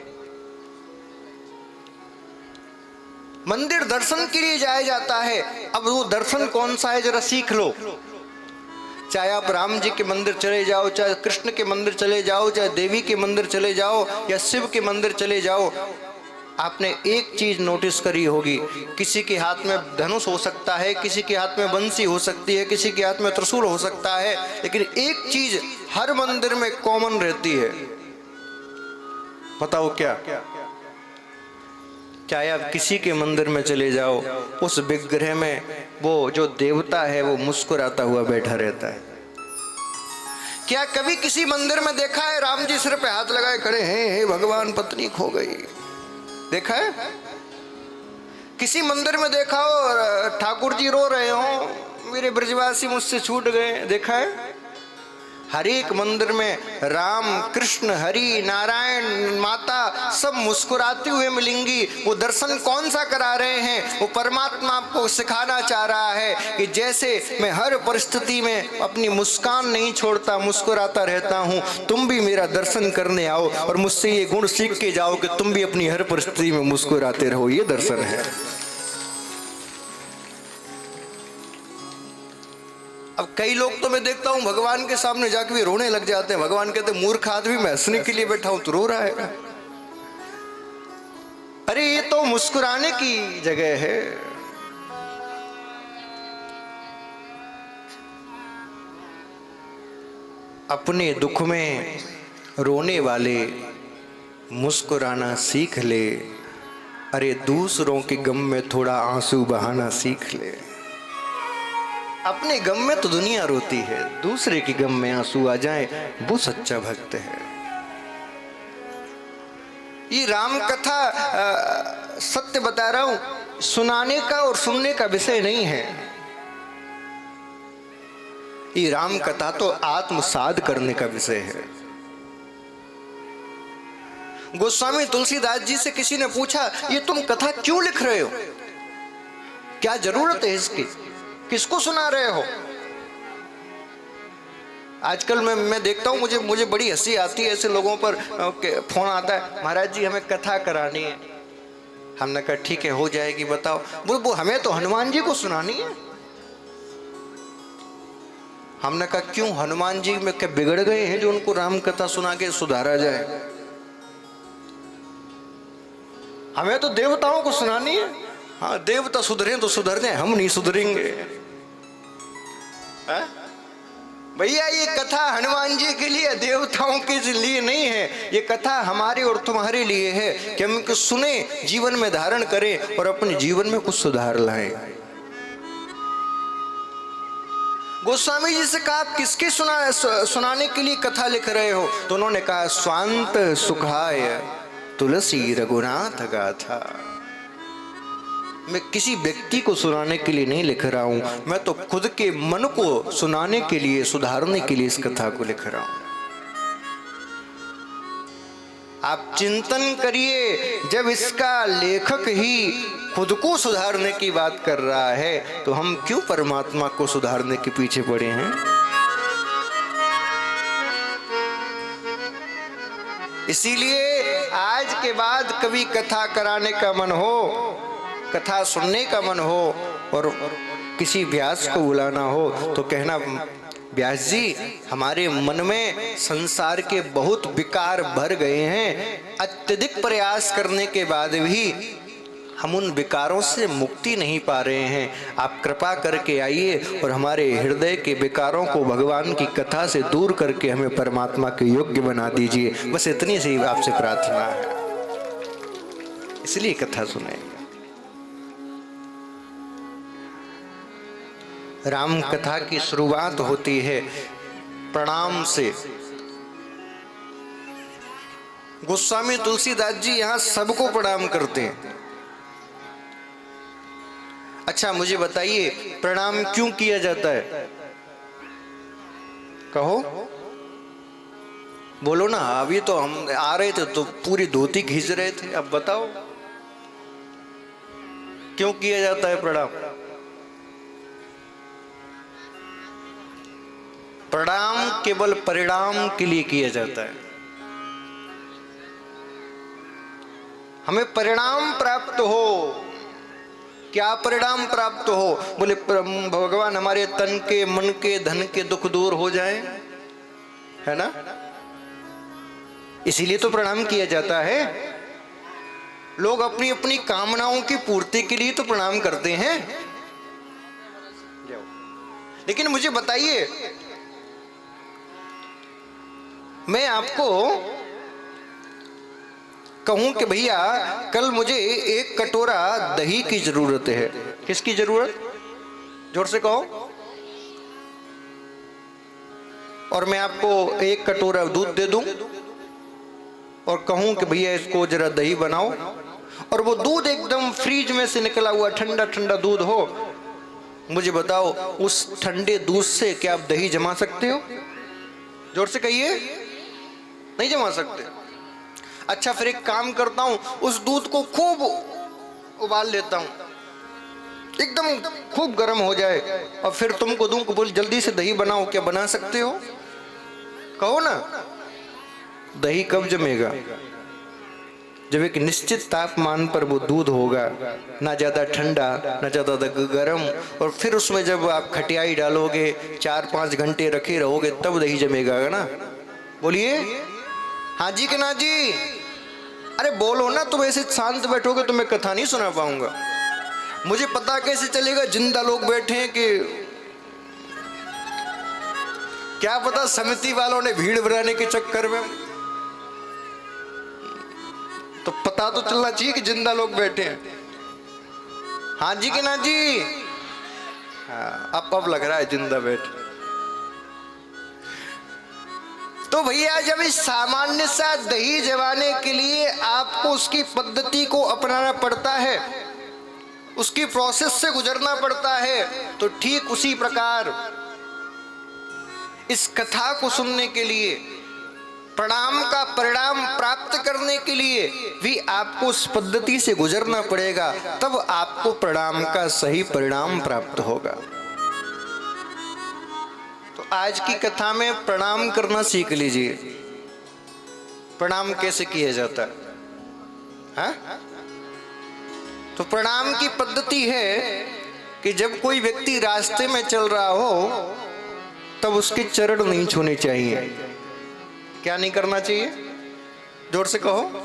मंदिर दर्शन के लिए जाया जाता है। अब वो दर्शन कौन सा है जरा सीख लो। चाहे आप राम जी के मंदिर चले जाओ, चाहे कृष्ण के मंदिर चले जाओ, चाहे देवी के मंदिर चले जाओ या शिव के मंदिर चले जाओ, आपने एक चीज नोटिस करी होगी, किसी के हाथ में धनुष हो सकता है, किसी के हाथ में बंसी हो सकती है, किसी के हाथ में त्रिशूल हो सकता है, लेकिन एक चीज हर मंदिर में कॉमन रहती है। बताओ क्या? चाहे आप किसी के मंदिर में चले जाओ, उस विग्रह में वो जो देवता है वो मुस्कुराता हुआ बैठा रहता है। क्या कभी किसी मंदिर में देखा है राम जी सिर पे हाथ लगाए खड़े हैं, हे भगवान पत्नी खो गई? देखा है? किसी मंदिर में देखा हो ठाकुर जी रो रहे हो, मेरे ब्रजवासी मुझसे छूट गए? देखा है? हर एक मंदिर में राम कृष्ण हरि नारायण माता सब मुस्कुराते हुए मिलेंगी। वो दर्शन कौन सा करा रहे हैं? वो परमात्मा आपको सिखाना चाह रहा है कि जैसे मैं हर परिस्थिति में अपनी मुस्कान नहीं छोड़ता, मुस्कुराता रहता हूँ, तुम भी मेरा दर्शन करने आओ और मुझसे ये गुण सीख के जाओ कि तुम भी अपनी हर परिस्थिति में मुस्कुराते रहो। ये दर्शन है। अब कई लोग तो मैं देखता हूं भगवान के सामने जाके भी रोने लग जाते हैं। भगवान कहते मूर्ख आदमी, मैं हंसने के लिए बैठा हूं तो रो रहा है। अरे ये तो मुस्कुराने की जगह है। अपने दुख में रोने वाले मुस्कुराना सीख ले। अरे दूसरों के गम में थोड़ा आंसू बहाना सीख ले। अपने गम में तो दुनिया रोती है, दूसरे के गम में आंसू आ जाए वो सच्चा भक्त है। ये राम कथा सत्य बता रहा हूं, सुनाने का और सुनने का विषय नहीं है। ये राम कथा तो आत्मसात करने का विषय है। गोस्वामी तुलसीदास जी से किसी ने पूछा, ये तुम कथा क्यों लिख रहे हो? क्या जरूरत है इसकी? किसको सुना रहे हो? आजकल मैं देखता हूं, मुझे बड़ी हंसी आती है ऐसे लोगों पर फोन आता है, महाराज जी हमें कथा करानी है। हमने कहा ठीक है हो जाएगी, बताओ। वो हमें तो हनुमान जी को सुनानी है। हमने कहा क्यों, हनुमान जी में क्या बिगड़ गए हैं जो उनको राम कथा सुना के सुधारा जाए? हमें तो देवताओं को सुनानी है। हाँ देवता सुधरे तो सुधर जाए, हम नहीं सुधरेंगे। भैया ये कथा हनुमान जी के लिए, देवताओं के लिए नहीं है। ये कथा हमारे और तुम्हारे लिए है कि हम इनको सुने, जीवन में धारण करें और अपने जीवन में कुछ सुधार लाएं। गोस्वामी जी से कहा आप किसके सुनाने के लिए कथा लिख रहे हो? तो उन्होंने कहा स्वांत सुखाय तुलसी रघुनाथ गाथा। मैं किसी व्यक्ति को सुनाने के लिए नहीं लिख रहा हूं, मैं तो खुद के मन को सुनाने के लिए, सुधारने के लिए इस कथा को लिख रहा हूं। आप चिंतन करिए, जब इसका लेखक ही खुद को सुधारने की बात कर रहा है तो हम क्यों परमात्मा को सुधारने के पीछे पड़े हैं? इसीलिए आज के बाद कभी कथा कराने का मन हो, कथा सुनने का मन हो और किसी व्यास को बुलाना हो तो कहना व्यास जी हमारे मन में संसार के बहुत विकार भर गए हैं, अत्यधिक प्रयास करने के बाद भी हम उन विकारों से मुक्ति नहीं पा रहे हैं। आप कृपा करके आइए और हमारे हृदय के विकारों को भगवान की कथा से दूर करके हमें परमात्मा के योग्य बना दीजिए। बस इतनी सी आपसे प्रार्थना है, इसलिए कथा सुनाएंगे। राम कथा की शुरुआत होती है प्रणाम से। गोस्वामी तुलसीदास जी यहाँ सबको प्रणाम करते हैं। अच्छा मुझे बताइए प्रणाम क्यों किया जाता है? कहो, बोलो ना। अभी तो हम आ रहे थे तो पूरी धोती खींच रहे थे, अब बताओ क्यों किया जाता है प्रणाम? प्रणाम केवल परिणाम के लिए किया जाता है। हमें परिणाम प्राप्त हो। क्या परिणाम प्राप्त हो? बोले भगवान हमारे तन के, मन के, धन के दुख दूर हो जाए, है ना? इसीलिए तो प्रणाम किया जाता है। लोग अपनी अपनी कामनाओं की पूर्ति के लिए तो प्रणाम करते हैं। लेकिन मुझे बताइए, मैं आपको कहूं कि भैया कल मुझे एक कटोरा दही की जरूरत है। किसकी जरूरत? जोर से कहो। और मैं आपको एक कटोरा दूध दे दूं और कहूं कि भैया इसको जरा दही बनाओ, और वो दूध एकदम फ्रीज में से निकला हुआ ठंडा ठंडा दूध हो, मुझे बताओ उस ठंडे दूध से क्या आप दही जमा सकते हो? जोर से कहिए, नहीं जमा सकते। अच्छा फिर एक काम करता हूं, उस दूध को खूब उबाल लेता हूं, एकदम खूब गर्म हो जाए, और फिर तुमको दूं कि बोल जल्दी से दही बनाओ। क्या बना सकते हो? कहो ना। दही कब जमेगा? जब एक निश्चित तापमान पर वो दूध होगा, ना ज्यादा ठंडा ना ज्यादा गर्म, और फिर उसमें जब आप खटियाई डालोगे, 4-5 घंटे रखे रहोगे, तब दही जमेगा ना। बोलिए हाँ जी कि ना जी? अरे बोलो ना, तुम ऐसे शांत बैठोगे तो मैं कथा नहीं सुना पाऊंगा। मुझे पता कैसे चलेगा जिंदा लोग बैठे हैं कि क्या पता समिति वालों ने भीड़ बनाने के चक्कर में, तो पता तो चलना चाहिए कि जिंदा लोग बैठे हैं। हाँ जी कि ना जी? हाँ, अब लग रहा है जिंदा बैठे। तो भैया जब इस सामान्य सा दही जमाने के लिए आपको उसकी पद्धति को अपनाना पड़ता है, उसकी प्रोसेस से गुजरना पड़ता है, तो ठीक उसी प्रकार इस कथा को सुनने के लिए, प्रणाम का परिणाम प्राप्त करने के लिए भी आपको उस पद्धति से गुजरना पड़ेगा, तब आपको प्रणाम का सही परिणाम प्राप्त होगा। तो आज की कथा में प्रणाम करना सीख लीजिए। प्रणाम कैसे किया जाता है? तो प्रणाम की पद्धति है कि जब कोई व्यक्ति रास्ते में चल रहा हो तब उसके चरण नहीं छूने चाहिए। क्या नहीं करना चाहिए? जोर से कहो।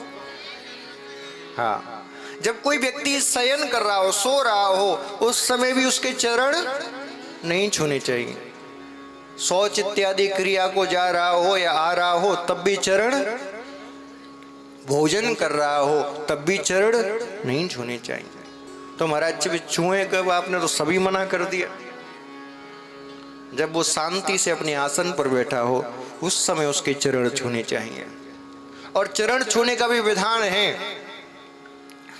हाँ, जब कोई व्यक्ति शयन कर रहा हो, सो रहा हो, उस समय भी उसके चरण नहीं छूने चाहिए। शौच इत्यादि क्रिया को जा रहा हो या आ रहा हो तब भी चरण, भोजन कर रहा हो तब भी चरण नहीं छूने चाहिए। तो महाराज जी छुए कब? आपने तो सभी मना कर दिया। जब वो शांति से अपने आसन पर बैठा हो उस समय उसके चरण छूने चाहिए। और चरण छूने का भी विधान है।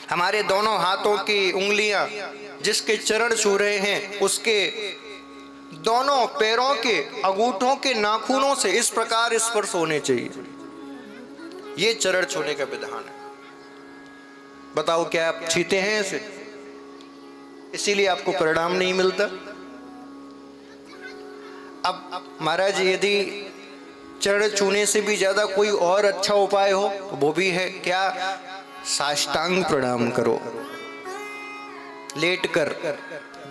हमारे दोनों हाथों की उंगलियां जिसके चरण छू रहे हैं उसके दोनों पैरों के अंगूठों के नाखूनों से इस प्रकार स्पर्श होने चाहिए। ये चरण छूने का विधान है। बताओ क्या आप छीते हैं ऐसे? इसीलिए आपको परिणाम नहीं मिलता। अब महाराज यदि चरण छूने से भी ज्यादा कोई और अच्छा उपाय हो तो वो भी है। क्या? साष्टांग प्रणाम करो, लेटकर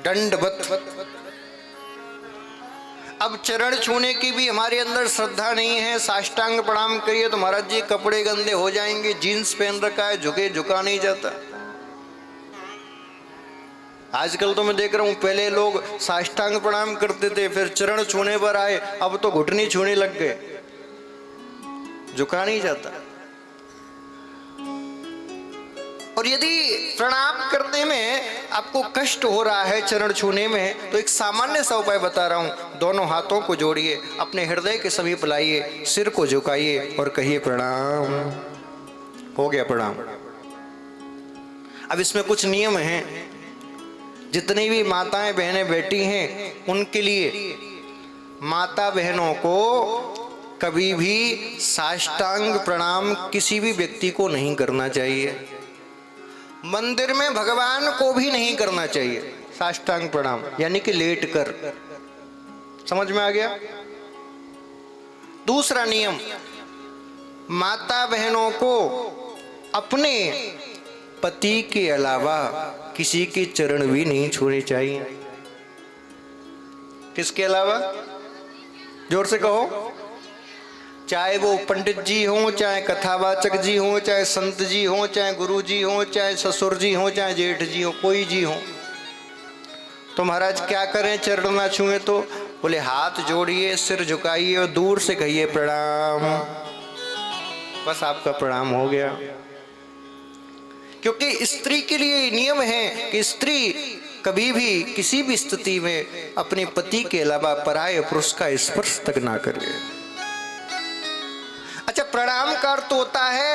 दंडवत। अब चरण छूने की भी हमारे अंदर श्रद्धा नहीं है, साष्टांग प्रणाम करिए तो महाराज जी कपड़े गंदे हो जाएंगे, जीन्स पहन रखा है, झुका नहीं जाता। आजकल तो मैं देख रहा हूं, पहले लोग साष्टांग प्रणाम करते थे, फिर चरण छूने पर आए, अब तो घुटनी छूने लग गए, झुका नहीं जाता। और यदि प्रणाम करने में आपको कष्ट हो रहा है चरण छूने में, तो एक सामान्य सा उपाय बता रहा हूं। दोनों हाथों को जोड़िए, अपने हृदय के समीप लाइए, सिर को झुकाइए और कहिए प्रणाम। हो गया प्रणाम। अब इसमें कुछ नियम हैं। जितनी भी माताएं बहनें बैठी हैं उनके लिए, माता बहनों को कभी भी साष्टांग प्रणाम किसी भी व्यक्ति को नहीं करना चाहिए। मंदिर में भगवान को भी नहीं करना चाहिए साष्टांग प्रणाम, यानी कि लेट कर। समझ में आ गया? दूसरा नियम, माता बहनों को अपने पति के अलावा किसी के चरण भी नहीं छूने चाहिए। किसके अलावा? जोर से कहो। चाहे वो पंडित जी हो, चाहे कथावाचक जी हो, चाहे संत जी हो, चाहे गुरु जी हो, चाहे ससुर जी हो, चाहे जेठ जी हो, कोई जी हो। तो महाराज क्या करें चरण ना छुए तो? बोले हाथ जोड़िए, सिर झुकाइए और दूर से कहिए प्रणाम। बस आपका प्रणाम हो गया। क्योंकि स्त्री के लिए नियम है कि स्त्री कभी भी किसी भी स्थिति में अपने पति के अलावा पराये पुरुष का स्पर्श तक ना करे। अच्छा, प्रणाम का अर्थ होता है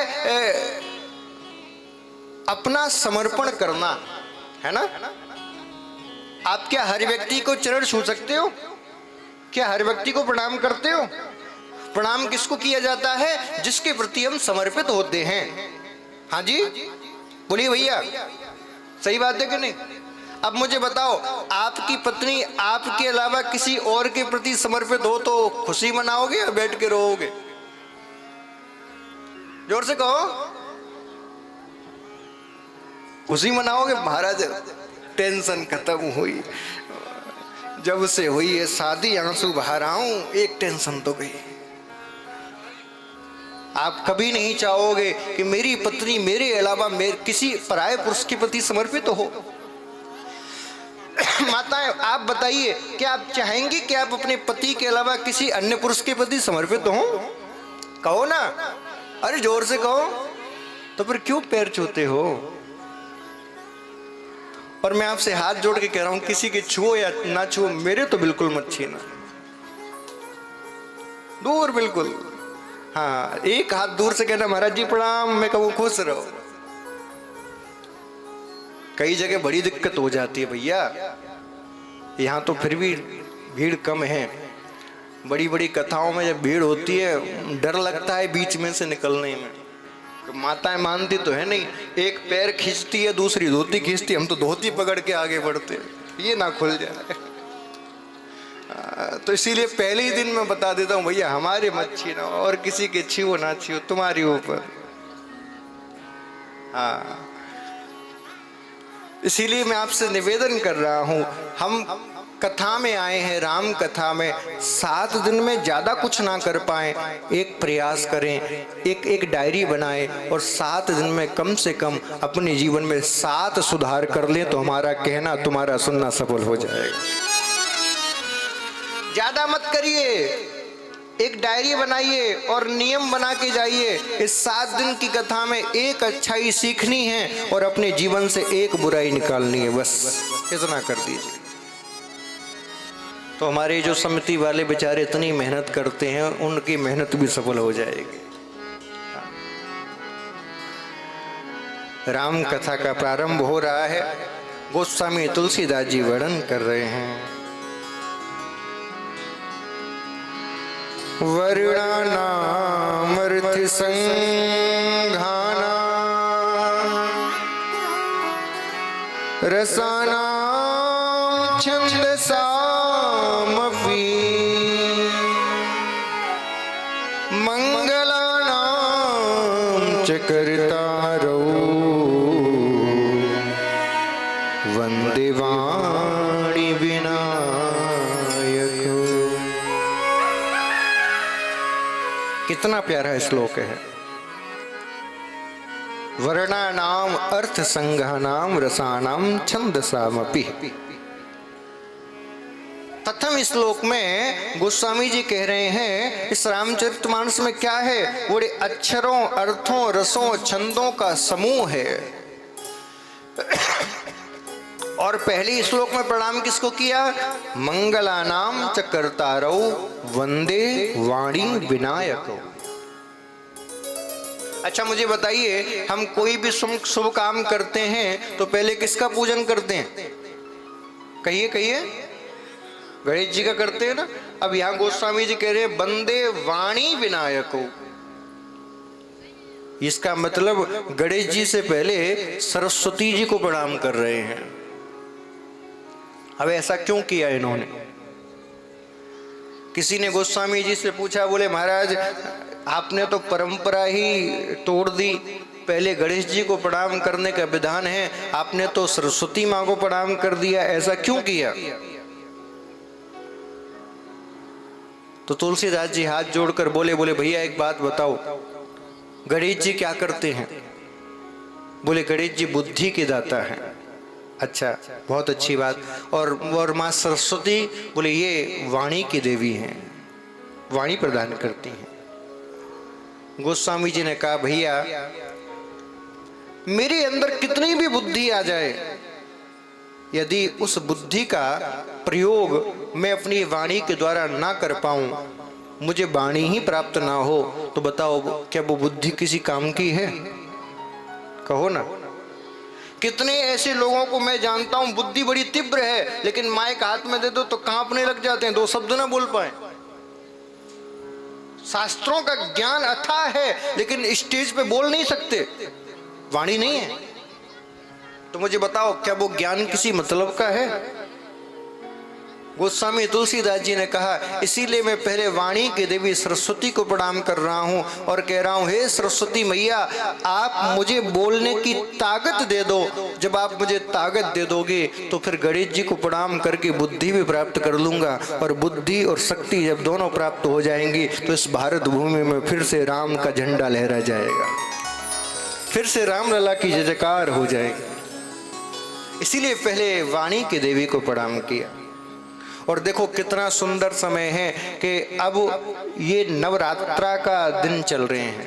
अपना समर्पण करना, है ना? आप क्या हर व्यक्ति को चरण छू सकते हो? क्या हर व्यक्ति को प्रणाम करते हो? प्रणाम किसको किया जाता है? जिसके प्रति हम समर्पित होते हैं। हाँ जी बोलिए भैया, सही बात है कि नहीं? अब मुझे बताओ, आपकी पत्नी आपके अलावा किसी और के प्रति समर्पित हो तो खुशी मनाओगे या बैठ के रोओगे? जोर से कहो। खुशी मनाओगे? महाराज टेंशन खत्म हुई, जब से हुई है शादी आंसू बहा रहा हूं, एक टेंशन तो गई। आप कभी नहीं चाहोगे कि मेरी पत्नी मेरे अलावा किसी पराये पुरुष के प्रति समर्पित हो। माताएं आप बताइए, क्या आप चाहेंगे कि आप अपने पति के अलावा किसी अन्य पुरुष के प्रति समर्पित हो? कहो ना, अरे जोर से कहो। तो फिर क्यों पैर छूते हो? और मैं आपसे हाथ जोड़ के कह रहा हूं, किसी के छुओ या ना छुओ, मेरे तो बिल्कुल मत छीना, दूर बिल्कुल। हाँ, एक हाथ दूर से कहना महाराज जी प्रणाम, मैं कहूँ खुश रहो। कई जगह बड़ी दिक्कत हो जाती है भैया, यहाँ तो फिर भी भीड़ कम है। बड़ी बड़ी कथाओं में जब भीड़ होती है डर लगता है बीच में से निकलने में। तो माताएं मानती तो है नहीं, एक पैर खींचती है दूसरी धोती खींचती है, हम तो धोती पकड़ के आगे बढ़ते ये ना खुल जाए। तो इसीलिए पहले ही दिन मैं बता देता हूँ भैया, हमारे मत छीनो और किसी के छीओ ना छीओ, तुम्हारी ऊपर। हाँ, इसीलिए मैं आपसे निवेदन कर रहा हूं, हम कथा में आए हैं, राम कथा में 7 दिन में ज्यादा कुछ ना कर पाए, एक प्रयास करें, एक डायरी बनाएं और 7 दिन में कम से कम अपने जीवन में 7 सुधार कर लें तो हमारा कहना तुम्हारा सुनना सफल हो जाएगा। ज्यादा मत करिए, एक डायरी बनाइए और नियम बना के जाइए। इस 7 दिन की कथा में एक अच्छाई सीखनी है और अपने जीवन से एक बुराई निकालनी है, बस इतना कर दीजिए। तो हमारे जो समिति वाले बेचारे इतनी मेहनत करते हैं, उनकी मेहनत भी सफल हो जाएगी। राम कथा का प्रारंभ हो रहा है। गोस्वामी तुलसीदास जी वर्णन कर रहे हैं। वर्णानामर्थ संघाना रसानां छन्दसामपि मंगलानां च कर्तारौ वन्दे वाणी विनायको। कितना प्यारा श्लोक है। वर्णानाम अर्थ संघानाम रसानाम छंदसामपि। प्रथम श्लोक में गोस्वामी जी कह रहे हैं इस रामचरितमानस में क्या है, बड़े अक्षरों, अर्थों, रसों, छंदों का समूह है। और पहली श्लोक में प्रणाम किसको किया? मंगलानाम च कर्तारौ वंदे वाणी विनायको। अच्छा मुझे बताइए, हम कोई भी शुभ काम करते हैं तो पहले किसका पूजन करते हैं? कहिए कहिए। गणेश जी का करते हैं ना। अब यहाँ गोस्वामी जी कह रहे हैं वंदे वाणी विनायको। इसका मतलब गणेश जी से पहले सरस्वती जी को प्रणाम कर रहे हैं। अब ऐसा क्यों किया इन्होंने? किसी ने गोस्वामी जी से पूछा, बोले महाराज आपने तो परंपरा ही तोड़ दी, पहले गणेश जी को प्रणाम करने का विधान है, आपने तो सरस्वती माँ को प्रणाम कर दिया, ऐसा क्यों किया? तो तुलसीदास जी हाथ जोड़कर बोले भैया एक बात बताओ, गणेश जी क्या करते हैं? बोले गणेश जी बुद्धि के दाता हैं। अच्छा, बहुत अच्छी बात। और माँ सरस्वती बोले ये वाणी की देवी हैं, वाणी प्रदान करती हैं। गोस्वामी जी ने कहा भैया मेरे अंदर कितनी भी बुद्धि आ जाए, यदि उस बुद्धि का प्रयोग मैं अपनी वाणी के द्वारा ना कर पाऊं, मुझे वाणी ही प्राप्त ना हो, तो बताओ क्या वो बुद्धि किसी काम की है? कहो ना। कितने ऐसे लोगों को मैं जानता हूं बुद्धि बड़ी तीव्र है, लेकिन माइक हाथ में दे दो तो कांपने लग जाते हैं, 2 शब्द ना बोल पाए। शास्त्रों का ज्ञान अथाह है, लेकिन स्टेज पे बोल नहीं सकते, वाणी नहीं है। तो मुझे बताओ, क्या वो ज्ञान किसी मतलब का है? गोस्वामी तुलसीदास जी ने कहा, इसीलिए मैं पहले वाणी की देवी सरस्वती को प्रणाम कर रहा हूं और कह रहा हूं, हे सरस्वती मैया, आप मुझे बोलने की ताकत दे दो। जब आप मुझे ताकत दे दोगे तो फिर गणेश जी को प्रणाम करके बुद्धि भी प्राप्त कर लूंगा, और बुद्धि और शक्ति जब दोनों प्राप्त हो जाएंगी तो इस भारत भूमि में फिर से राम का झंडा लहरा जाएगा, फिर से रामलला की जय जयकार हो जाएगी। इसीलिए पहले वाणी की देवी को प्रणाम किया। और देखो कितना सुंदर समय है कि अब ये नवरात्रा का दिन चल रहे हैं।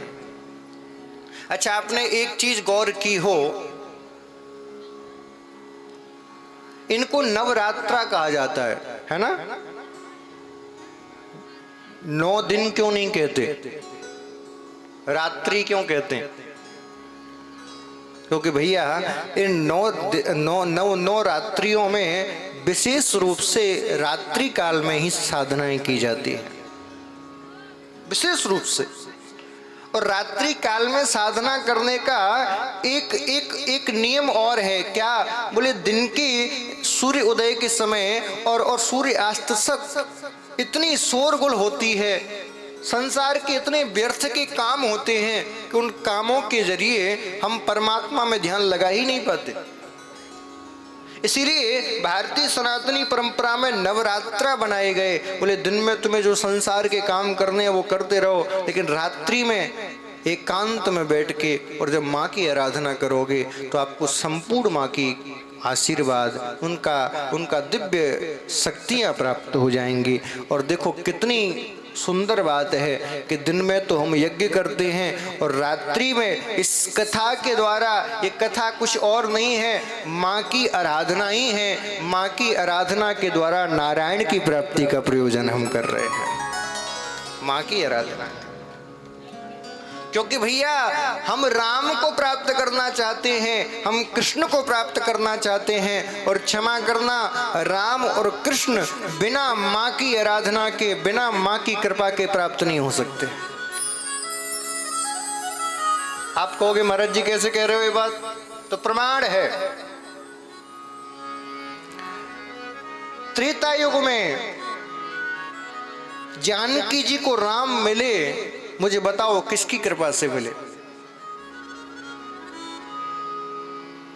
अच्छा, आपने एक चीज गौर की हो, इनको नवरात्रा कहा जाता है ना? 9 दिन क्यों नहीं कहते, रात्रि क्यों कहते हैं? क्योंकि भैया इन 9 रात्रियों में विशेष रूप से रात्रि काल में ही साधनाएं की जाती हैं, विशेष रूप से। और रात्रि काल में साधना करने का एक नियम और है। क्या बोले, दिन की सूर्य उदय के समय और सूर्य अस्त तक इतनी शोरगुल होती है, संसार के इतने व्यर्थ के काम होते हैं कि उन कामों के जरिए हम परमात्मा में ध्यान लगा ही नहीं पाते। इसीलिए भारतीय सनातनी परंपरा में नवरात्रा बनाए गए। बोले, दिन में तुम्हें जो संसार के काम करने हैं वो करते रहो, लेकिन रात्रि में एकांत में बैठ के और जब माँ की आराधना करोगे तो आपको संपूर्ण माँ की आशीर्वाद, उनका दिव्य शक्तियाँ प्राप्त हो जाएंगी। और देखो कितनी सुंदर बात है कि दिन में तो हम यज्ञ करते हैं और रात्रि में इस कथा के द्वारा, ये कथा कुछ और नहीं है, माँ की आराधना ही है। माँ की आराधना के द्वारा नारायण की प्राप्ति का प्रयोजन हम कर रहे हैं, माँ की आराधना। क्योंकि भैया हम राम को प्राप्त करना चाहते हैं, हम कृष्ण को प्राप्त करना चाहते हैं। और क्षमा करना, राम और कृष्ण बिना माँ की आराधना के, बिना माँ की कृपा के प्राप्त नहीं हो सकते। आप कहोगे महाराज जी कैसे कह रहे हो ये बात? तो प्रमाण है। त्रेता युग में जानकी जी को राम मिले, मुझे बताओ किसकी कृपा से मिले?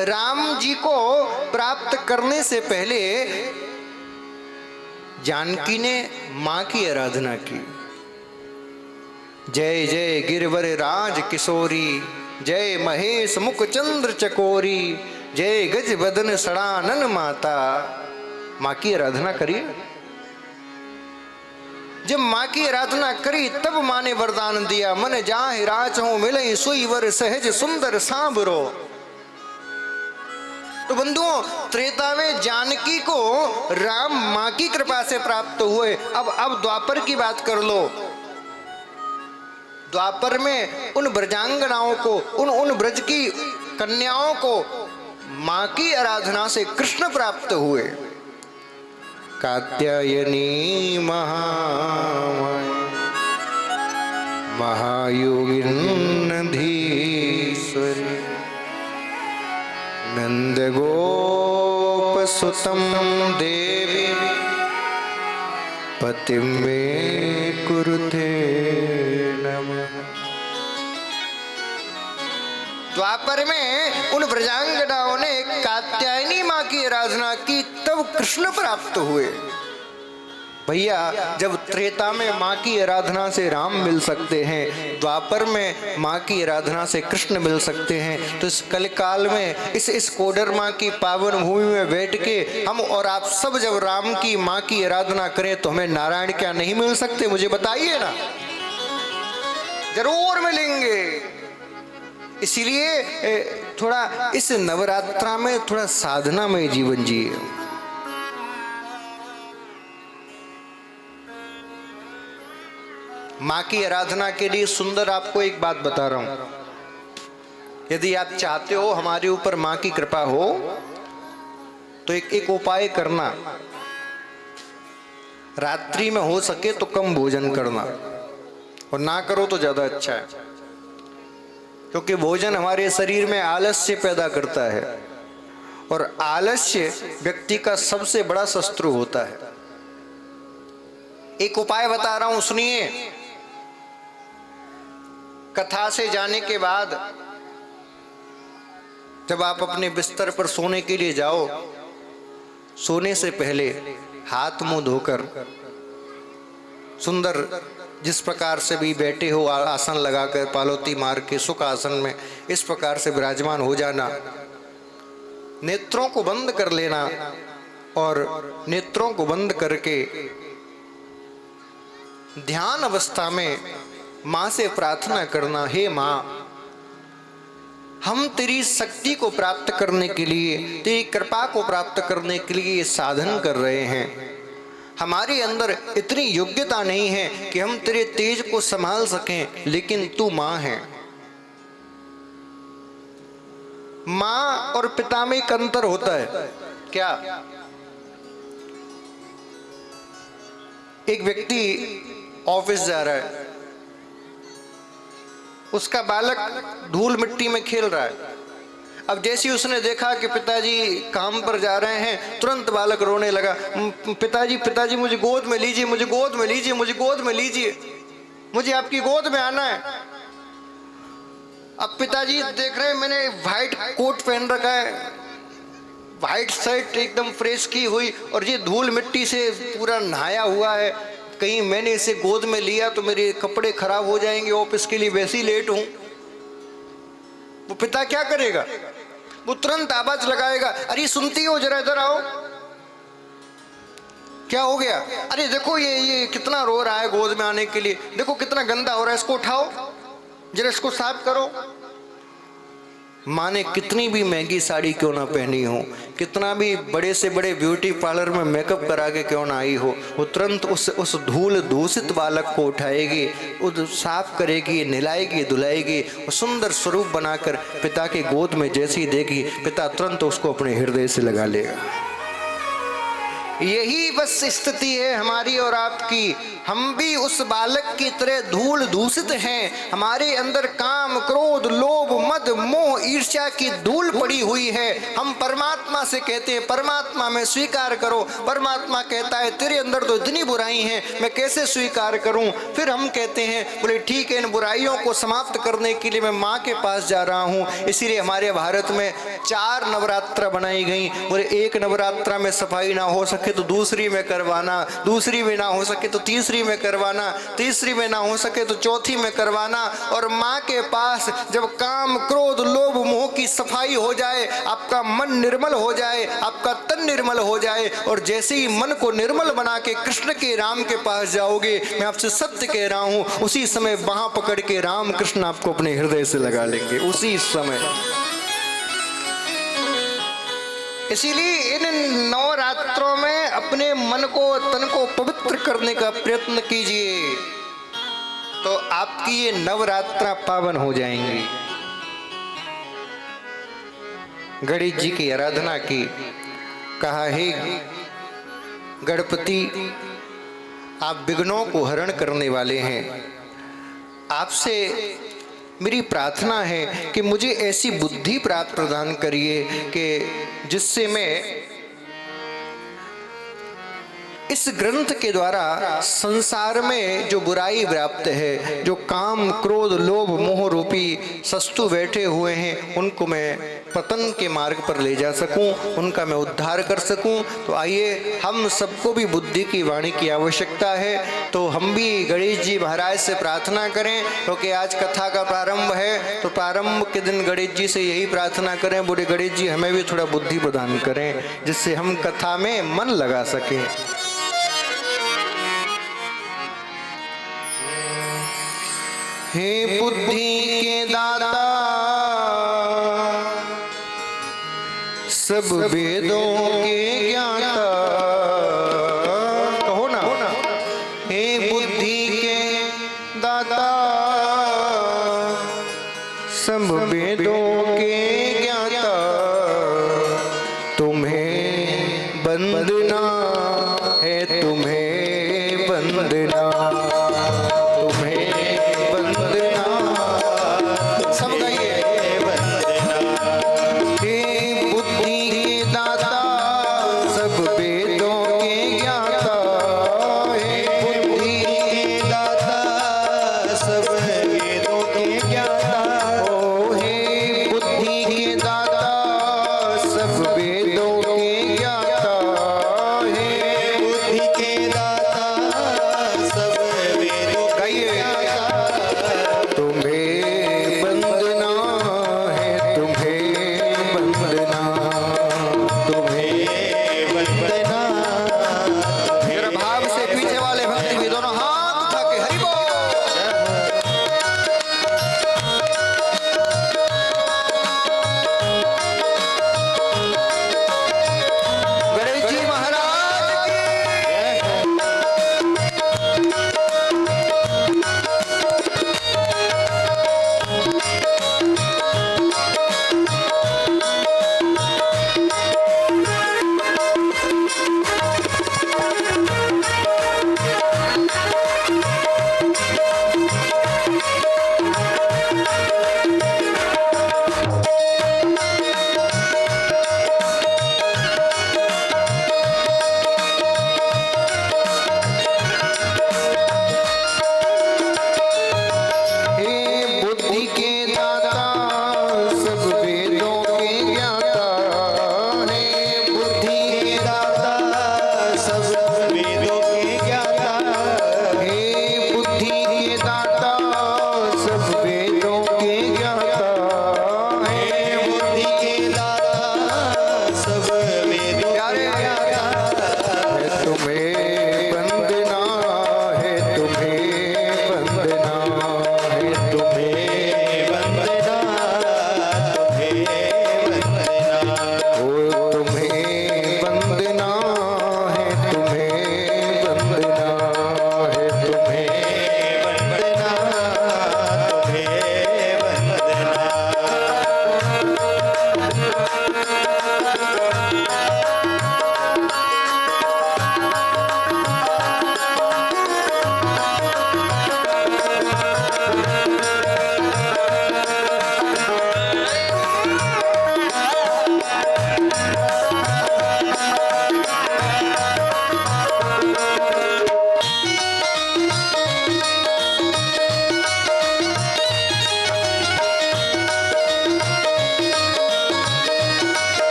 राम जी को प्राप्त करने से पहले जानकी ने मां की आराधना की। जय जय गिरवर राज किशोरी, जय महेश मुख चंद्र चकोरी, जय गज बदन सड़ानन माता। मां की आराधना करिए। जब माँ की आराधना करी तब माँ ने वरदान दिया, मन जाहि राज हो मिले सोई वर सहज सुंदर सांबरो। तो बंधुओं, त्रेता में जानकी को राम माँ की कृपा से प्राप्त हुए। अब द्वापर की बात कर लो। द्वापर में उन ब्रजांगनाओं को, उन ब्रज की कन्याओं को माँ की आराधना से कृष्ण प्राप्त हुए। कात्यायनी महायोगिन धीश्वरी, नंद गोप सुतम देवी, पतिम मे कुरुते नमः। द्वापर में उन ब्रजांगनाओं ने कात्यायनी माँ की आराधना की, तब कृष्ण प्राप्त हुए। भैया, जब त्रेता में माँ की आराधना से राम मिल सकते हैं, द्वापर में माँ की आराधना से कृष्ण मिल सकते हैं, तो इस कलिकाल में इस कोडरमा की पावन भूमि में बैठ के हम और आप सब जब राम की माँ की आराधना करें तो हमें नारायण क्या नहीं मिल सकते? मुझे बताइए ना। जरूर मिलेंगे। इसीलिए थोड़ा इस नवरात्रा में थोड़ा साधना में जीवन जिए। माँ की आराधना के लिए सुंदर आपको एक बात बता रहा हूं। यदि आप चाहते हो हमारे ऊपर माँ की कृपा हो तो एक उपाय करना, रात्रि में हो सके तो कम भोजन करना और ना करो तो ज़्यादा अच्छा है, क्योंकि भोजन हमारे शरीर में आलस्य पैदा करता है और आलस्य व्यक्ति का सबसे बड़ा शत्रु होता है। एक उपाय बता रहा हूं, सुनिए। कथा से जाने के बाद जब आप अपने बिस्तर पर सोने के लिए जाओ, सोने से पहले हाथ मुंह धोकर सुंदर जिस प्रकार से भी बैठे हो आसन लगाकर पालौती मार के सुख आसन में इस प्रकार से विराजमान हो जाना, नेत्रों को बंद कर लेना और नेत्रों को बंद करके ध्यान अवस्था में मां से प्रार्थना करना, हे मां, हम तेरी शक्ति को प्राप्त करने के लिए, तेरी कृपा को प्राप्त करने के लिए साधन कर रहे हैं। हमारे अंदर इतनी योग्यता नहीं है कि हम तेरे तेज को संभाल सकें, लेकिन तू मां है। मां और पिता में एक अंतर होता है। क्या? एक व्यक्ति ऑफिस जा रहा है, उसका बालक धूल मिट्टी में खेल रहा है। अब जैसे ही उसने देखा कि पिताजी काम पर जा रहे हैं, तुरंत बालक रोने लगा, पिताजी पिताजी मुझे गोद में लीजिए, मुझे गोद में लीजिए, मुझे गोद में लीजिए, मुझे आपकी गोद में आना है। अब पिताजी देख रहे हैं मैंने व्हाइट कोट पहन रखा है, व्हाइट शर्ट एकदम फ्रेश की हुई, और ये धूल मिट्टी से पूरा नहाया हुआ है, कहीं मैंने इसे गोद में लिया तो मेरे कपड़े खराब हो जाएंगे, ऑफिस के लिए वैसे ही लेट हूं। वो पिता क्या करेगा? वो तुरंत आवाज लगाएगा, अरे सुनती हो, जरा इधर आओ, क्या हो गया? अरे देखो ये कितना रो रहा है गोद में आने के लिए, देखो कितना गंदा हो रहा है, इसको उठाओ, जरा इसको साफ करो। माँ ने कितनी भी महंगी साड़ी क्यों ना पहनी हो, कितना भी बड़े से बड़े ब्यूटी पार्लर में मेकअप करा के क्यों ना आई हो, वो तुरंत उस धूल दूषित बालक को उठाएगी, उस साफ करेगी, नहलाएगी, धुलाएगी, और सुंदर स्वरूप बनाकर पिता के गोद में जैसे ही देगी, पिता तुरंत उसको अपने हृदय से लगा लेगा। यही बस स्थिति है हमारी और आपकी। हम भी उस बालक की तरह धूल दूषित हैं। हमारे अंदर काम, क्रोध, लोभ, मद, मोह, ईर्ष्या की धूल पड़ी हुई है। हम परमात्मा से कहते हैं परमात्मा में स्वीकार करो, परमात्मा कहता है तेरे अंदर तो इतनी बुराई है, मैं कैसे स्वीकार करूं? फिर हम कहते हैं बोले ठीक है, इन बुराइयों को समाप्त करने के लिए मैं माँ के पास जा रहा हूँ। इसीलिए हमारे भारत में 4 नवरात्रा बनाई गई। बोले एक नवरात्रा में सफाई ना हो सके तो दूसरी में करवाना, दूसरी में ना हो सके तो तीसरी में करवाना, तीसरी में ना हो सके तो चौथी में करवाना। और माँ के पास जब काम, क्रोध, लोभ, मोह की सफाई हो जाए, आपका मन निर्मल हो जाए, आपका तन निर्मल हो जाए, और जैसे ही मन को निर्मल बना के कृष्ण के राम के पास जाओगे, मैं आपसे सत्य कह रहा हूँ, उसी समय बाह पकड़ के राम कृष्ण आपको अपने हृदय से लगा लेंगे, उसी समय। इसीलिए इन नवरात्रों में अपने मन को, तन को पवित्र करने का प्रयत्न कीजिए, तो आपकी ये नवरात्रा पावन हो जाएंगी। गणेश जी की आराधना की, कहा हे गणपति, आप विघ्नों को हरण करने वाले हैं, आपसे मेरी प्रार्थना है कि मुझे ऐसी बुद्धि प्राप्त प्रदान करिए कि जिससे मैं इस ग्रंथ के द्वारा संसार में जो बुराई व्याप्त है, जो काम, क्रोध, लोभ, मोह रूपी सस्तु बैठे हुए हैं, उनको मैं पतन के मार्ग पर ले जा सकूं, उनका मैं उद्धार कर सकूं। तो आइए, हम सबको भी बुद्धि की वाणी की आवश्यकता है, तो हम भी गणेश जी महाराज से प्रार्थना करें, क्योंकि आज कथा का प्रारंभ है, तो प्रारंभ के दिन गणेश जी से यही प्रार्थना करें, बोले गणेश जी हमें भी थोड़ा बुद्धि प्रदान करें, जिससे हम कथा में मन लगा सकें। हे बुद्धि के दाता, सब वेदों के ज्ञाता, कहो ना, हे बुद्धि के दाता, सब वेदों के ज्ञाता, तुम्हें वंदना है, तुम्हें वंदना, तुम्हें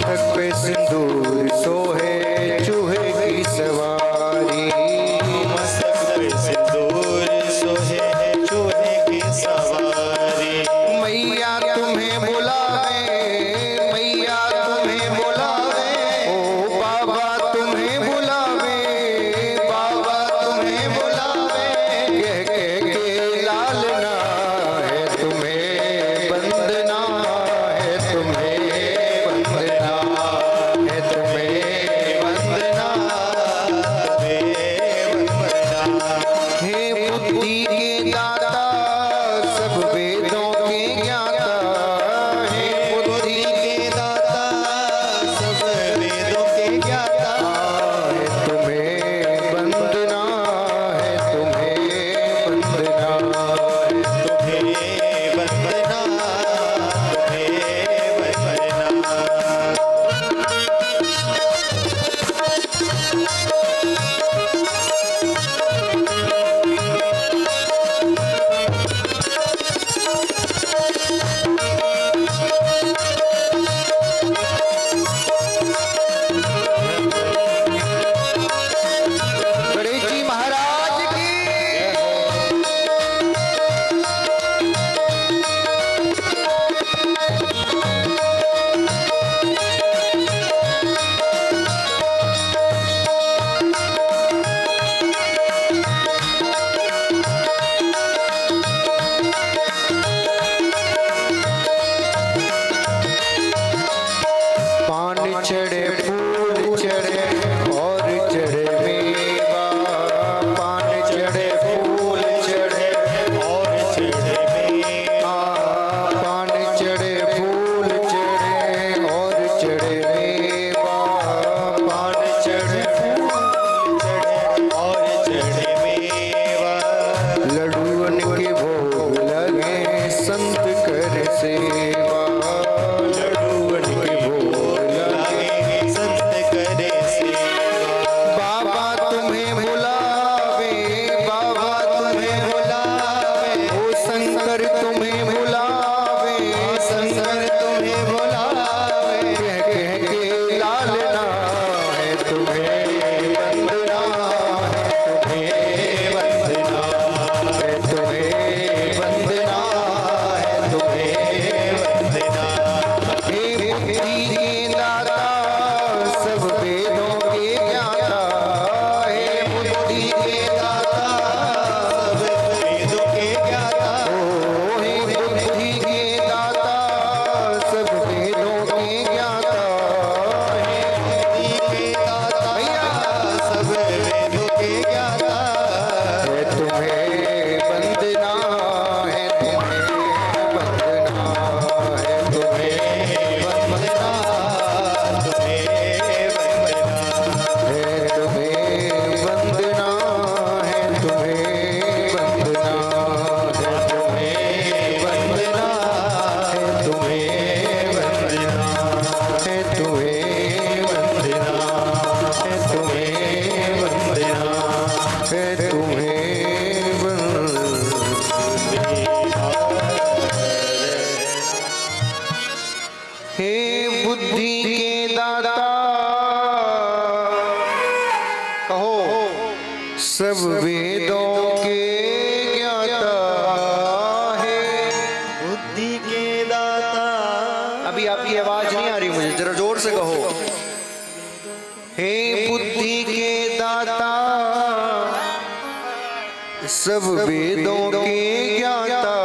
मस्तक पे सिंदूर सोहे चूहे की सवारी। मस्तक पे सिंदूर सोहे चूहे की सवारी। मैया तुम्हें बुलावे, मैया तुम्हें बुलावे, ओ बाबा तुम्हें बुलावे, बाबा तुम्हें बुलावे। कह कह के लालना है तुम्हें वंदना है, तुम्हें वंदना है, तुम्हें वंदना हे बुद्धि के दाता सब वेदों के ज्ञाता। हे बुद्धि के दाता सब वेदों के ज्ञाता। है तुम्हें वंदना है, तुम्हें वंदना है। तुम्हें वंदना, तुम्हें वंदना। गणेश जी महाराज की। पान चढ़े फूल चढ़े और चढ़े मेवा। पान चढ़े फूल चढ़े और चढ़े मेवा। पान चढ़े फूल चढ़े और चढ़े मेवा। पान चढ़े फूल चढ़े और चढ़े मेवा। लड्डूअन के भोग लगे संत कर सेवा। लड्डूअन के भोग लगे संत करे सेवा। बाबा तुम्हें बुलावे, बाबा तुम्हें बुलावे, ओ शंकर तुम्हें बुलावे, शंकर तुम्हें बुलावे। कह कह के लालना है तुम्हें वंदना है, तुम्हें वंदना है, तुम्हें वंदना है, तुम्हें वंदना। हे बुद्धि के दाता सब वेदों के ज्ञाता। हे बुद्धि के दाता सब वेदों के ज्ञाता। ओ हे बुद्धि के दाता सब वेदों के ज्ञाता। हे बुद्धि के दाता भैया सब वेदों के ज्ञाता। है तुम्हें वंदना है, तुम्हें वंदना है, तुम्हें वंदना तुम्हें वंदना। है, तुम्हें वंदना है, तुम्हें वंदना है, तुम्हें वंदना है, तुम्हें वंदना है, तुम्हें वंदना है, तुम्हें वंदना है, तुम्हें हे बुद्धि के दाता कहो सब वेदों के ज्ञाता। है बुद्धि के दाता। अभी आपकी आवाज नहीं आ रही मुझे, जरा जोर से कहो। हे बुद्धि के दाता सब वेदों के ज्ञाता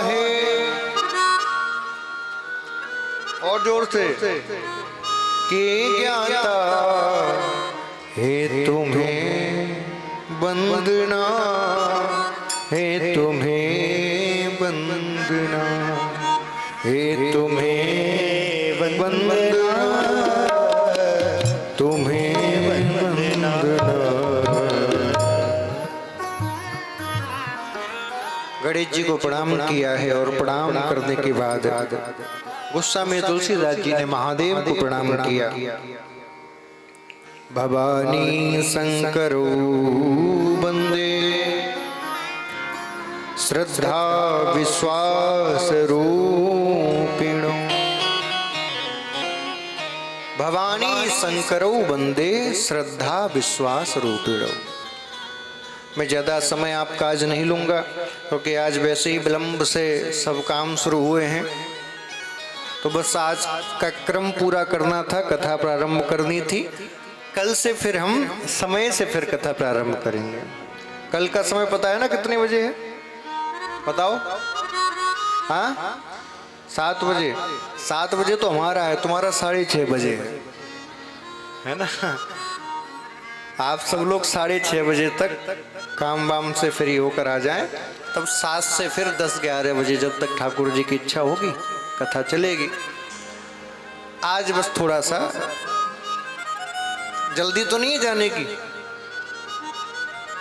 है। और जोर से के ज्ञाता है, तुम्हें वंदना है, तुम्हें वंदना है, तुम्हें वंदना, तुम्हें वंदना। गणेश जी को प्रणाम किया है और प्रणाम करने के बाद गुस्सा में तुलसीदास जी ने महादेव को प्रणाम किया। भवानी शंकरो बंदे श्रद्धा विश्वास रूपिणो भवानी शंकरौ वंदे श्रद्धा विश्वास रूपिणौ। मैं ज़्यादा समय आपका आज नहीं लूँगा क्योंकि आज वैसे ही विलम्ब से सब काम शुरू हुए हैं, तो बस आज का क्रम पूरा करना था, कथा प्रारंभ करनी थी। कल से फिर हम समय से फिर कथा प्रारंभ करेंगे। कल का समय पता है ना कितने बजे है? बताओ। हाँ, 7 बजे। 7 बजे तो हमारा है, तुम्हारा 6:30 बजे है ना। आप सब लोग 6:30 बजे तक काम वाम से फ्री होकर आ जाएं, तब 7 से फिर 10-11 बजे जब तक ठाकुर जी की इच्छा होगी कथा चलेगी। आज बस थोड़ा सा जल्दी तो नहीं जाने की।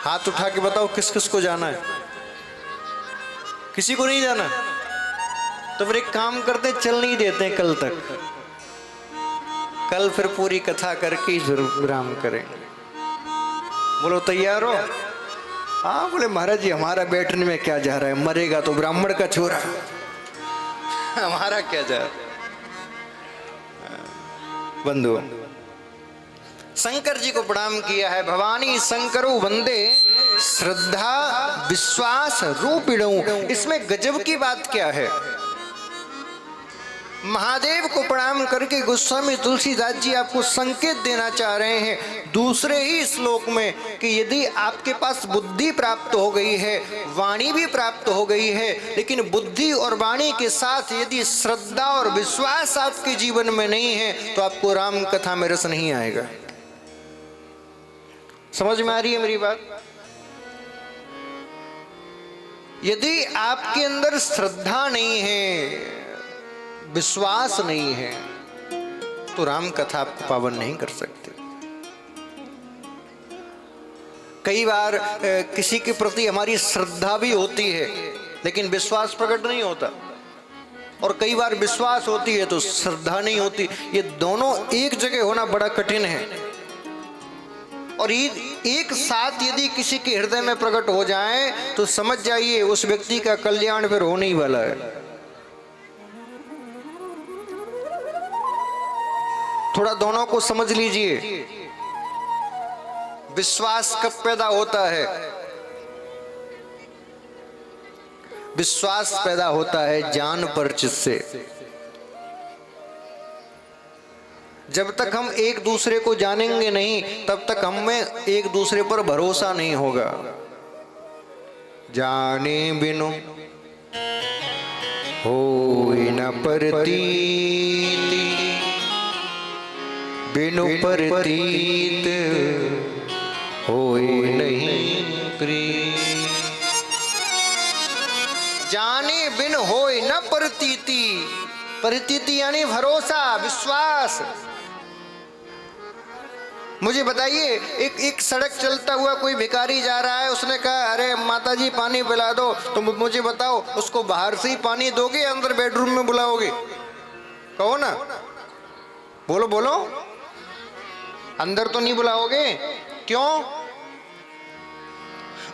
हाथ उठा के बताओ किस किस को जाना है? किसी को नहीं जाना? तो फिर एक काम करते, चल नहीं देते हैं कल तक। कल फिर पूरी कथा करके फिर विराम करेंगे। बोलो तैयार हो? हाँ बोले महाराज जी हमारा बैठने में क्या जा रहा है, मरेगा तो ब्राह्मण का छोरा, हमारा क्या जा रहा है। बंधु शंकर जी को प्रणाम किया है। भवानी शंकरौ वंदे श्रद्धा विश्वास रूपिणौ। इसमें गजब की बात क्या है? महादेव को प्रणाम करके गोस्वामी तुलसीदास जी आपको संकेत देना चाह रहे हैं दूसरे ही श्लोक में कि यदि आपके पास बुद्धि प्राप्त हो गई है, वाणी भी प्राप्त हो गई है, लेकिन बुद्धि और वाणी के साथ यदि श्रद्धा और विश्वास आपके जीवन में नहीं है तो आपको राम कथा में रस नहीं आएगा। समझ में आ रही है मेरी बात? यदि आपके अंदर श्रद्धा नहीं है, विश्वास नहीं है, तो राम कथा आपको पावन नहीं कर सकते। कई बार किसी के प्रति हमारी श्रद्धा भी होती है लेकिन विश्वास प्रकट नहीं होता, और कई बार विश्वास होती है तो श्रद्धा नहीं होती। ये दोनों एक जगह होना बड़ा कठिन है, और एक साथ यदि किसी के हृदय में प्रकट हो जाए तो समझ जाइए उस व्यक्ति का कल्याण फिर होने ही वाला है। थोड़ा दोनों को समझ लीजिए। विश्वास कब पैदा होता है? विश्वास पैदा होता है जान परिचित से। जब तक हम एक दूसरे को जानेंगे नहीं तब तक हमें एक दूसरे पर भरोसा नहीं होगा। जाने बिनु होय न प्रतीति, बिनु प्रतीत होय नहीं प्रीत। जाने बिन होय न प्रतीति, प्रतीति यानी भरोसा, विश्वास। मुझे बताइए, एक सड़क चलता हुआ कोई भिखारी जा रहा है, उसने कहा अरे माता जी पानी पिला दो, तो मुझे बताओ उसको बाहर से ही पानी दोगे या अंदर बेडरूम में बुलाओगे? कहो ना, बोलो बोलो। अंदर तो नहीं बुलाओगे, क्यों?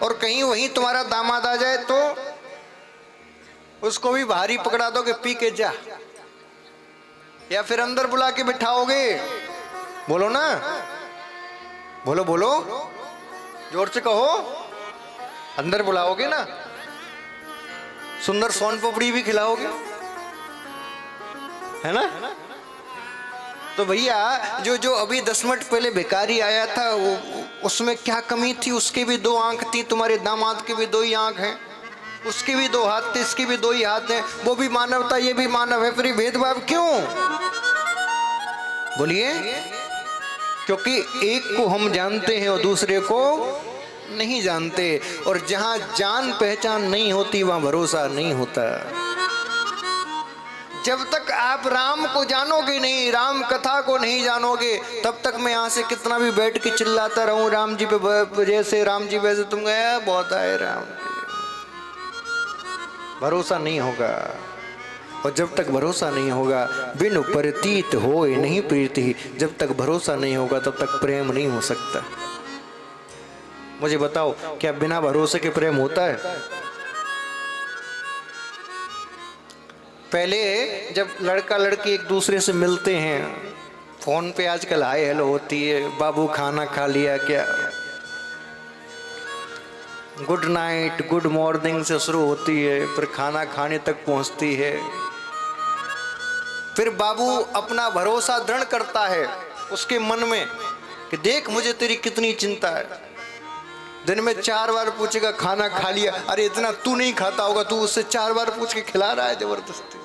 और कहीं वहीं तुम्हारा दामाद आ जाए तो उसको भी बाहर ही पकड़ा दोगे, पी के जा, या फिर अंदर बुला के बिठाओगे? बोलो ना, बोलो बोलो, जोर से कहो। अंदर बुलाओगे ना, सुंदर सोन पापड़ी भी खिलाओगे, है ना? तो भैया जो अभी 10 मिनट पहले भिखारी आया था, वो उसमें क्या कमी थी? उसके भी 2 आंख थी, तुम्हारे दामाद के भी 2 ही आंख हैं, उसके भी 2 हाथ थे, इसके भी 2 ही हाथ हैं। वो भी मानव था, ये भी मानव है, फिर भेदभाव क्यों? बोलिए। क्योंकि एक को हम जानते हैं और दूसरे को नहीं जानते, और जहां जान पहचान नहीं होती वहां भरोसा नहीं होता। जब तक आप राम को जानोगे नहीं, राम कथा को नहीं जानोगे, तब तक मैं यहाँ से कितना भी बैठ के चिल्लाता रहूं राम जी पे जैसे, राम जी वैसे, तुम गया बहुत आए राम, भरोसा नहीं होगा। और जब तक भरोसा नहीं होगा, बिनु प्रतीत होय नहीं प्रीति, जब तक भरोसा नहीं होगा तब तक प्रेम नहीं हो सकता। मुझे बताओ, क्या बिना भरोसे के प्रेम होता है? पहले जब लड़का लड़की एक दूसरे से मिलते हैं, फोन पे आजकल हाय हेलो होती है, बाबू खाना खा लिया क्या, गुड नाइट गुड मॉर्निंग से शुरू होती है, फिर खाना खाने तक पहुंचती है। फिर बाबू अपना भरोसा दृढ़ करता है उसके मन में कि देख मुझे तेरी कितनी चिंता है। दिन में 4 बार पूछेगा खाना खा लिया, अरे इतना तू नहीं खाता होगा, तू उससे 4 बार पूछ के खिला रहा है जबरदस्ती।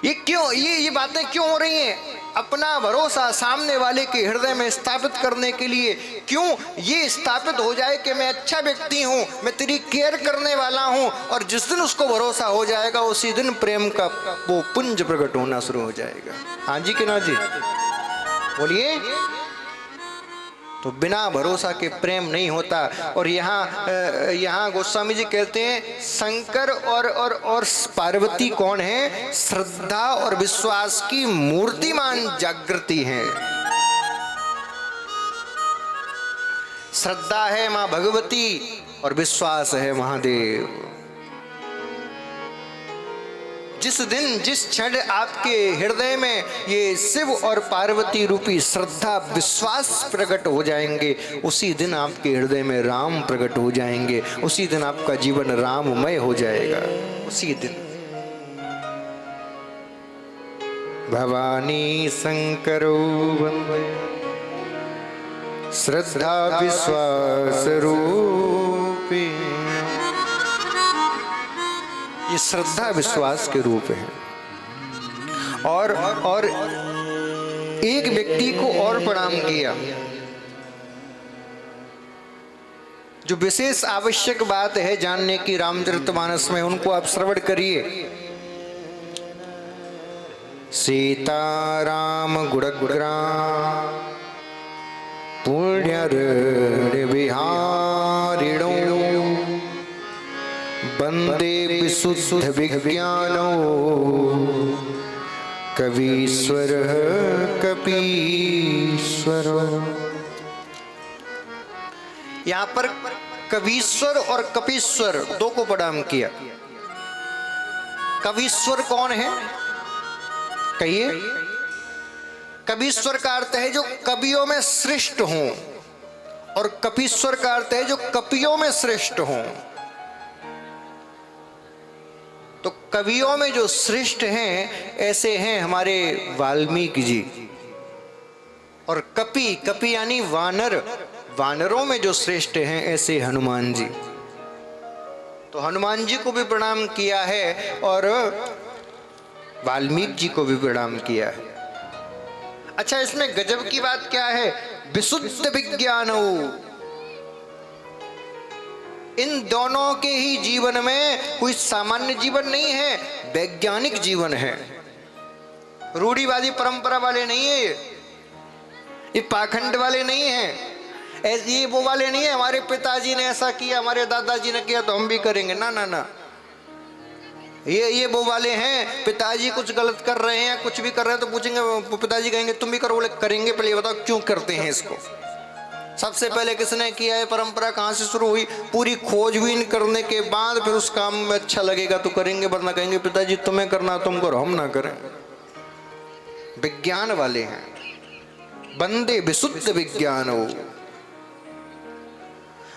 ये क्यों, ये बातें क्यों हो रही हैं? अपना भरोसा सामने वाले के हृदय में स्थापित करने के लिए। क्यों? ये स्थापित हो जाए कि मैं अच्छा व्यक्ति हूं, मैं तेरी केयर करने वाला हूं, और जिस दिन उसको भरोसा हो जाएगा उसी दिन प्रेम का वो पुंज प्रकट होना शुरू हो जाएगा। हाँ जी कि ना जी, बोलिए। तो बिना भरोसा के प्रेम नहीं होता। और यहाँ गोस्वामी जी कहते हैं शंकर और पार्वती कौन है? श्रद्धा और विश्वास की मूर्तिमान जागृति है। श्रद्धा है मां भगवती और विश्वास है महादेव। जिस दिन जिस क्षण आपके हृदय में ये शिव और पार्वती रूपी श्रद्धा विश्वास प्रकट हो जाएंगे, उसी दिन आपके हृदय में राम प्रकट हो जाएंगे, उसी दिन आपका जीवन राममय हो जाएगा। उसी दिन भवानी शंकरो वंदे श्रद्धा विश्वास रूपी। ये श्रद्धा विश्वास के रूप है। और एक व्यक्ति को और प्रणाम किया। जो विशेष आवश्यक बात है जानने की रामचरितमानस में, उनको आप श्रवण करिए। सीताराम गुणग्राम पुण्य विहारिणो वंदे विशुद्ध विज्ञानो कवीश्वर कपीश्वर। यहां पर कवीश्वर और कपीश्वर दो को प्रणाम किया। कवीश्वर कौन है? कहिए। कवीश्वर का अर्थ है जो कवियों में श्रेष्ठ हों, और कपीश्वर का अर्थ है जो कपियों में श्रेष्ठ हों। तो कवियों में जो श्रेष्ठ हैं ऐसे हैं हमारे वाल्मीकि जी। और कपि यानी वानर, वानरों में जो श्रेष्ठ हैं ऐसे हनुमान जी। तो हनुमान जी को भी प्रणाम किया है और वाल्मीकि जी को भी प्रणाम किया है। अच्छा, इसमें गजब की बात क्या है? विशुद्ध विज्ञानो। इन दोनों के ही जीवन में कोई सामान्य जीवन नहीं है, वैज्ञानिक जीवन है। रूढ़िवादी परंपरा वाले नहीं है, ये पाखंड वाले नहीं है, ये वो वाले नहीं है हमारे पिताजी ने ऐसा किया, हमारे दादाजी ने किया तो हम भी करेंगे। ना ना ना, ये वो वाले हैं, पिताजी कुछ गलत कर रहे हैं, कुछ भी कर रहे हैं तो पूछेंगे, पिताजी कहेंगे तुम भी करो, बोले करेंगे, पहले ये बताओ क्यों करते हैं इसको। सबसे पहले किसने किया है, परंपरा कहाँ से शुरू हुई, पूरी खोजबीन करने के बाद फिर उस काम में अच्छा लगेगा तो करेंगे, वरना कहेंगे पिताजी तुम्हें करना तुम करो, हम ना करें। विज्ञान वाले हैं। बंदे विशुद्ध विज्ञान हो।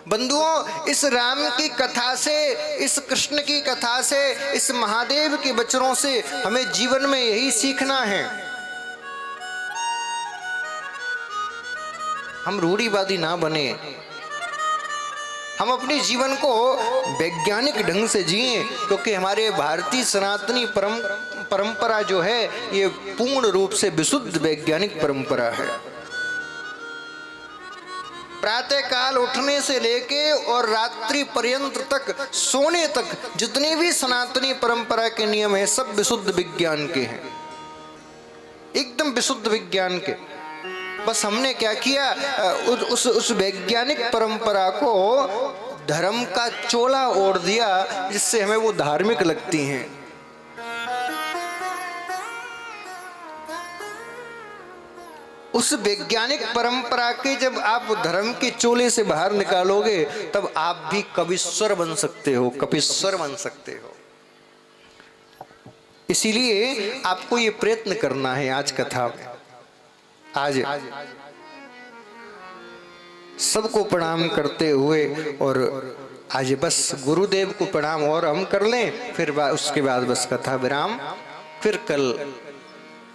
बंधुओं, इस राम की कथा से, इस कृष्ण की कथा से, इस महादेव के वचनों से हमें जीवन में यही सीखना है। हम रूढ़िवादी ना बने, हम अपने जीवन को वैज्ञानिक ढंग से जिएं, क्योंकि हमारे भारतीय सनातनी परंपरा जो है ये पूर्ण रूप से विशुद्ध वैज्ञानिक परंपरा है। प्रातः काल उठने से लेके और रात्रि पर्यंत तक, सोने तक, जितने भी सनातनी परंपरा के नियम हैं सब विशुद्ध विज्ञान के हैं, एकदम विशुद्ध विज्ञान के। बस हमने क्या किया, उस वैज्ञानिक परंपरा को धर्म का चोला ओढ़ दिया, जिससे हमें वो धार्मिक लगती हैं। उस वैज्ञानिक परंपरा के जब आप धर्म के चोले से बाहर निकालोगे तब आप भी कवीश्वर बन सकते हो, कपीश्वर बन सकते हो। इसीलिए आपको ये प्रयत्न करना है आज कथा में। आज सबको प्रणाम करते हुए और आज बस गुरुदेव को प्रणाम और हम कर लें, फिर उसके बाद बस कथा विराम, फिर कल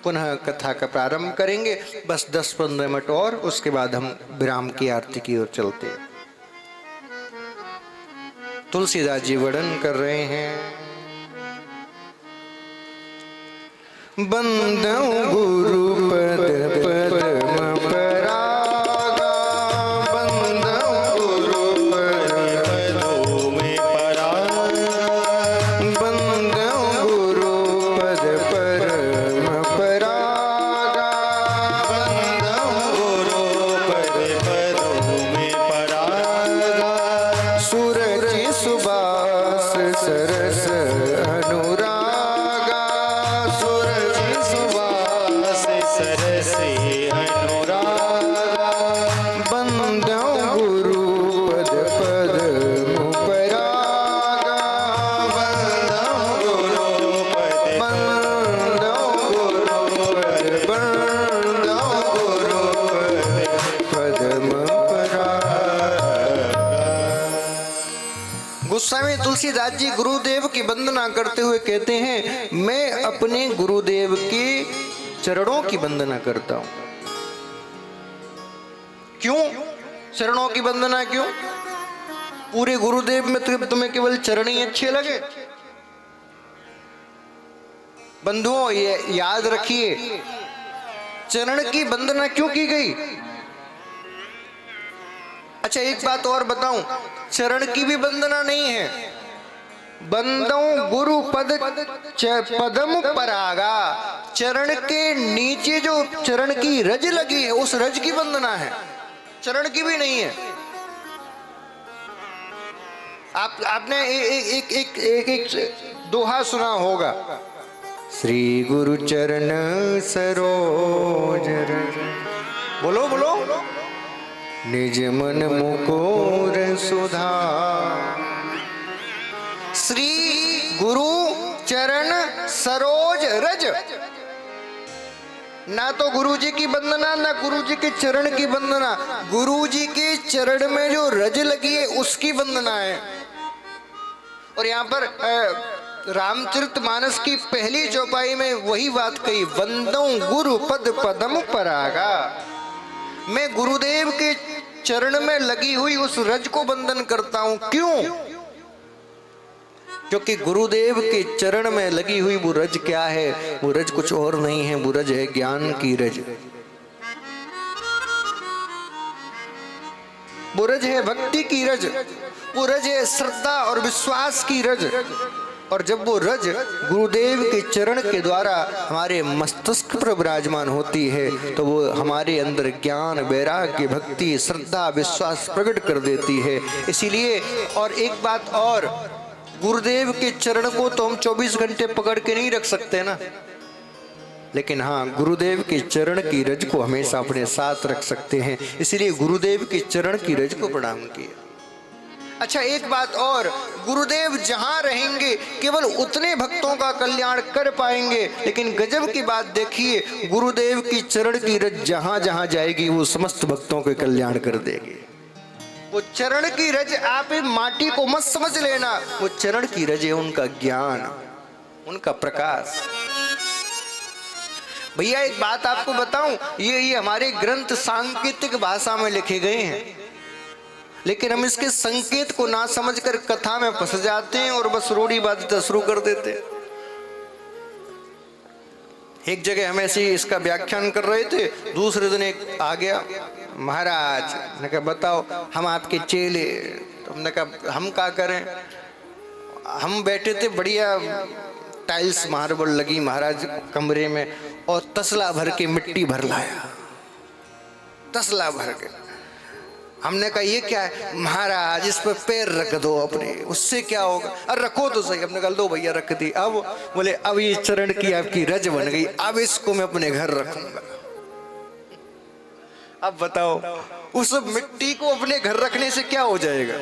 पुनः कथा का प्रारंभ करेंगे। बस 10-15 मिनट और, उसके बाद हम विराम की आरती की ओर चलते हैं। तुलसीदास जी वर्णन कर रहे हैं, बंदौ गुरु पद पद्म परागा, बंदौ गुरु पद पदों में परागा, बंदौ गुरु पद परम परागा, बंदौ गुरु पद पदों में परागा, सूरज सुबास सरस अनुरागा, सूरज सुवास सरसे अनुरागा, बंदौ गुरु पद पद्म परागा, बंदौ गुरु पद बंदौ गुरु पद बंदौ गुरु पद्म गोस्वामी तुलसीदास जी गुरुदेव की वंदना करते हुए कहते हैं, मैं अपने गुरुदेव के चरणों की वंदना करता हूं। क्यों चरणों की वंदना क्यों? पूरे गुरुदेव में तुम्हें केवल चरण ही अच्छे लगे? बंधुओं ये याद रखिए, चरण की वंदना क्यों की गई? अच्छा एक बात और बताऊं, चरण की भी वंदना नहीं है, बंदौ गुरु पद पदम परागा, चरण के नीचे जो चरण की रज लगी है उस रज की वंदना है, चरण की भी नहीं है। आपने एक एक एक एक दोहा सुना होगा, श्री गुरु चरण सरोज रज, बोलो बोलो, निज मन मुकुर सुधा, श्री गुरु चरण सरोज रज। ना तो गुरु जी की वंदना, ना गुरु जी के चरण की वंदना, गुरु जी के चरण में जो रज लगी है उसकी वंदना है। और यहाँ पर रामचरितमानस की पहली चौपाई में वही बात कही, वंदौ गुरु पद पदम परागा, मैं गुरुदेव के चरण में लगी हुई उस रज को वंदन करता हूं। क्यों? क्योंकि गुरुदेव के चरण में लगी हुई वो रज क्या है? वो रज कुछ और नहीं है, वो रज है ज्ञान की रज, वो रज है भक्ति की रज, वो रज है श्रद्धा और विश्वास की रज। और जब वो रज गुरुदेव के चरण के द्वारा हमारे मस्तिष्क पर विराजमान होती है तो वो हमारे अंदर ज्ञान, वैराग्य, भक्ति, श्रद्धा, विश्वास प्रकट कर देती है। इसीलिए और एक बात और, गुरुदेव के चरण को तो हम 24 घंटे पकड़ के नहीं रख सकते ना, लेकिन हाँ गुरुदेव के चरण की रज को हमेशा अपने साथ रख सकते हैं। इसलिए गुरुदेव के चरण की रज को प्रणाम किया। अच्छा एक बात और, गुरुदेव जहां रहेंगे केवल उतने भक्तों का कल्याण कर पाएंगे, लेकिन गजब की बात देखिए, गुरुदेव की चरण की रज जहां जहां जाएगी वो समस्त भक्तों के कल्याण कर देगी। वो चरण की रज आप माटी को मत समझ लेना, वो चरण की रज है उनका ज्ञान, उनका प्रकाश। भैया एक बात आपको बताऊं, ये हमारे ग्रंथ सांकेतिक भाषा में लिखे गए हैं, लेकिन हम इसके संकेत को ना समझकर कथा में फंस जाते हैं और बस रूढ़िवादिता शुरू कर देते हैं। एक जगह हम ऐसे इसका व्याख्यान कर रहे थे, दूसरे दिन एक आ गया, महाराज ने कहा बताओ हम आपके चेले। तो हमने कहा हम क्या करें, हम बैठे थे, बढ़िया टाइल्स मार्बल लगी महाराज कमरे में, और तसला भर के मिट्टी भर लाया, तसला भर के। हमने कहा ये क्या है? महाराज इस पर पैर रख दो अपने, उससे क्या होगा? अरे रखो तो सही। हमने कहा लो भैया रख दी। अब बोले अब ये चरण की आपकी रज बन गई, अब इसको मैं अपने घर रखूंगा। अब बताओ उस मिट्टी को अपने घर रखने से क्या हो जाएगा?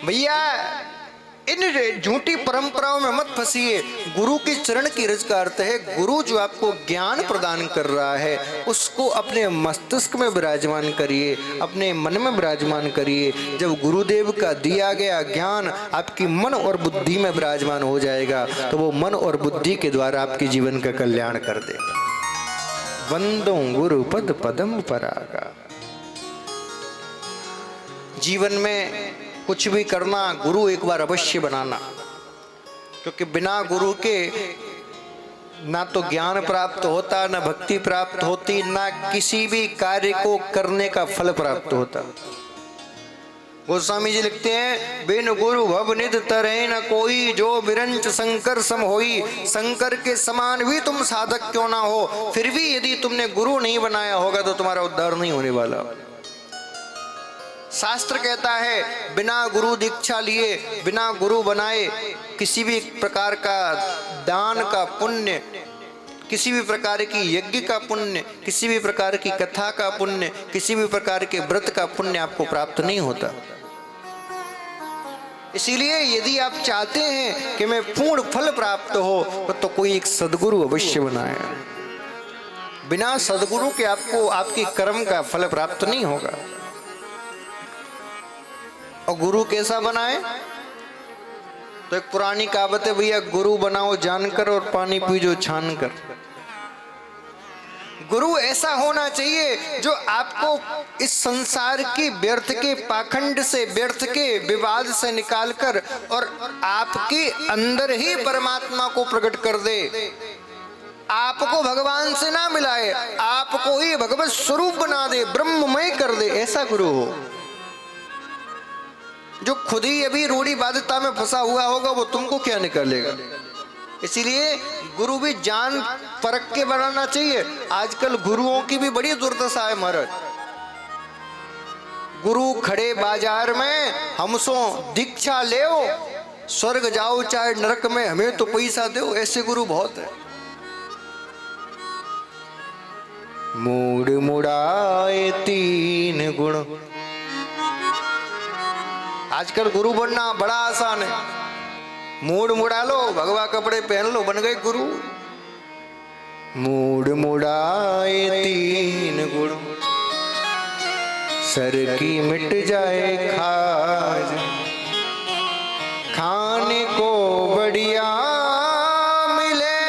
भैया इन झूठी परंपराओं में मत फंसिए। गुरु के चरण की रज का अर्थ है गुरु जो आपको ज्ञान प्रदान कर रहा है उसको अपने मस्तिष्क में विराजमान करिए, अपने मन में विराजमान करिए। जब गुरुदेव का दिया गया ज्ञान आपकी मन और बुद्धि में विराजमान हो जाएगा तो वो मन और बुद्धि के द्वारा आपके जीवन का कल्याण कर देगा। वंदो गुरु पद पदम परागा। जीवन में कुछ भी करना गुरु एक बार अवश्य बनाना, क्योंकि बिना गुरु के ना तो ज्ञान प्राप्त होता, ना भक्ति प्राप्त होती, ना किसी भी कार्य को करने का फल प्राप्त होता। गोस्वामी जी लिखते हैं, बिन गुरु भव निध तरह न कोई, जो बिरंच शंकर सम होई। शंकर के समान भी तुम साधक क्यों ना हो, फिर भी यदि तुमने गुरु नहीं बनाया होगा तो तुम्हारा उद्धार नहीं होने वाला। शास्त्र कहता है बिना गुरु दीक्षा लिए, बिना गुरु बनाए किसी भी प्रकार का दान का पुण्य, किसी भी प्रकार की यज्ञ का पुण्य, किसी भी प्रकार की कथा का पुण्य, किसी भी प्रकार के व्रत का पुण्य आपको प्राप्त नहीं होता। इसीलिए यदि आप चाहते हैं कि मैं पूर्ण फल प्राप्त हो तो कोई एक सदगुरु अवश्य बनाए। बिना सदगुरु के आपको आपके कर्म का फल प्राप्त नहीं होगा। और गुरु कैसा बनाए? तो एक पुरानी कहावत है, भैया गुरु बनाओ जानकर और पानी पीजो छान कर। गुरु ऐसा होना चाहिए जो आपको इस संसार की व्यर्थ के पाखंड से, व्यर्थ के विवाद से निकालकर और आपके अंदर ही परमात्मा को प्रकट कर दे। आपको भगवान से ना मिलाए, आपको ही भगवत स्वरूप बना दे, ब्रह्ममय कर दे, ऐसा गुरु हो। जो खुद ही अभी रूढ़ी बाध्यता में फंसा हुआ होगा वो तुमको क्या निकालेगा। इसीलिए गुरु भी जान परख के बनाना चाहिए। आजकल गुरुओं की भी बड़ी दुर्दशा है महाराज। गुरु खड़े बाजार में, हमसो दीक्षा ले स्वर्ग जाओ चाहे नरक में, हमें तो पैसा दो, ऐसे गुरु बहुत है। मूड मुड़ाए तीन गुण। आजकल गुरु बनना बड़ा आसान है। मूड मुड़ा लो, भगवा कपड़े पहन लो, बन गए गुरु। मूड मुड़ाए तीन गुण, सर की मिट जाए खाज, खाने को बढ़िया मिले,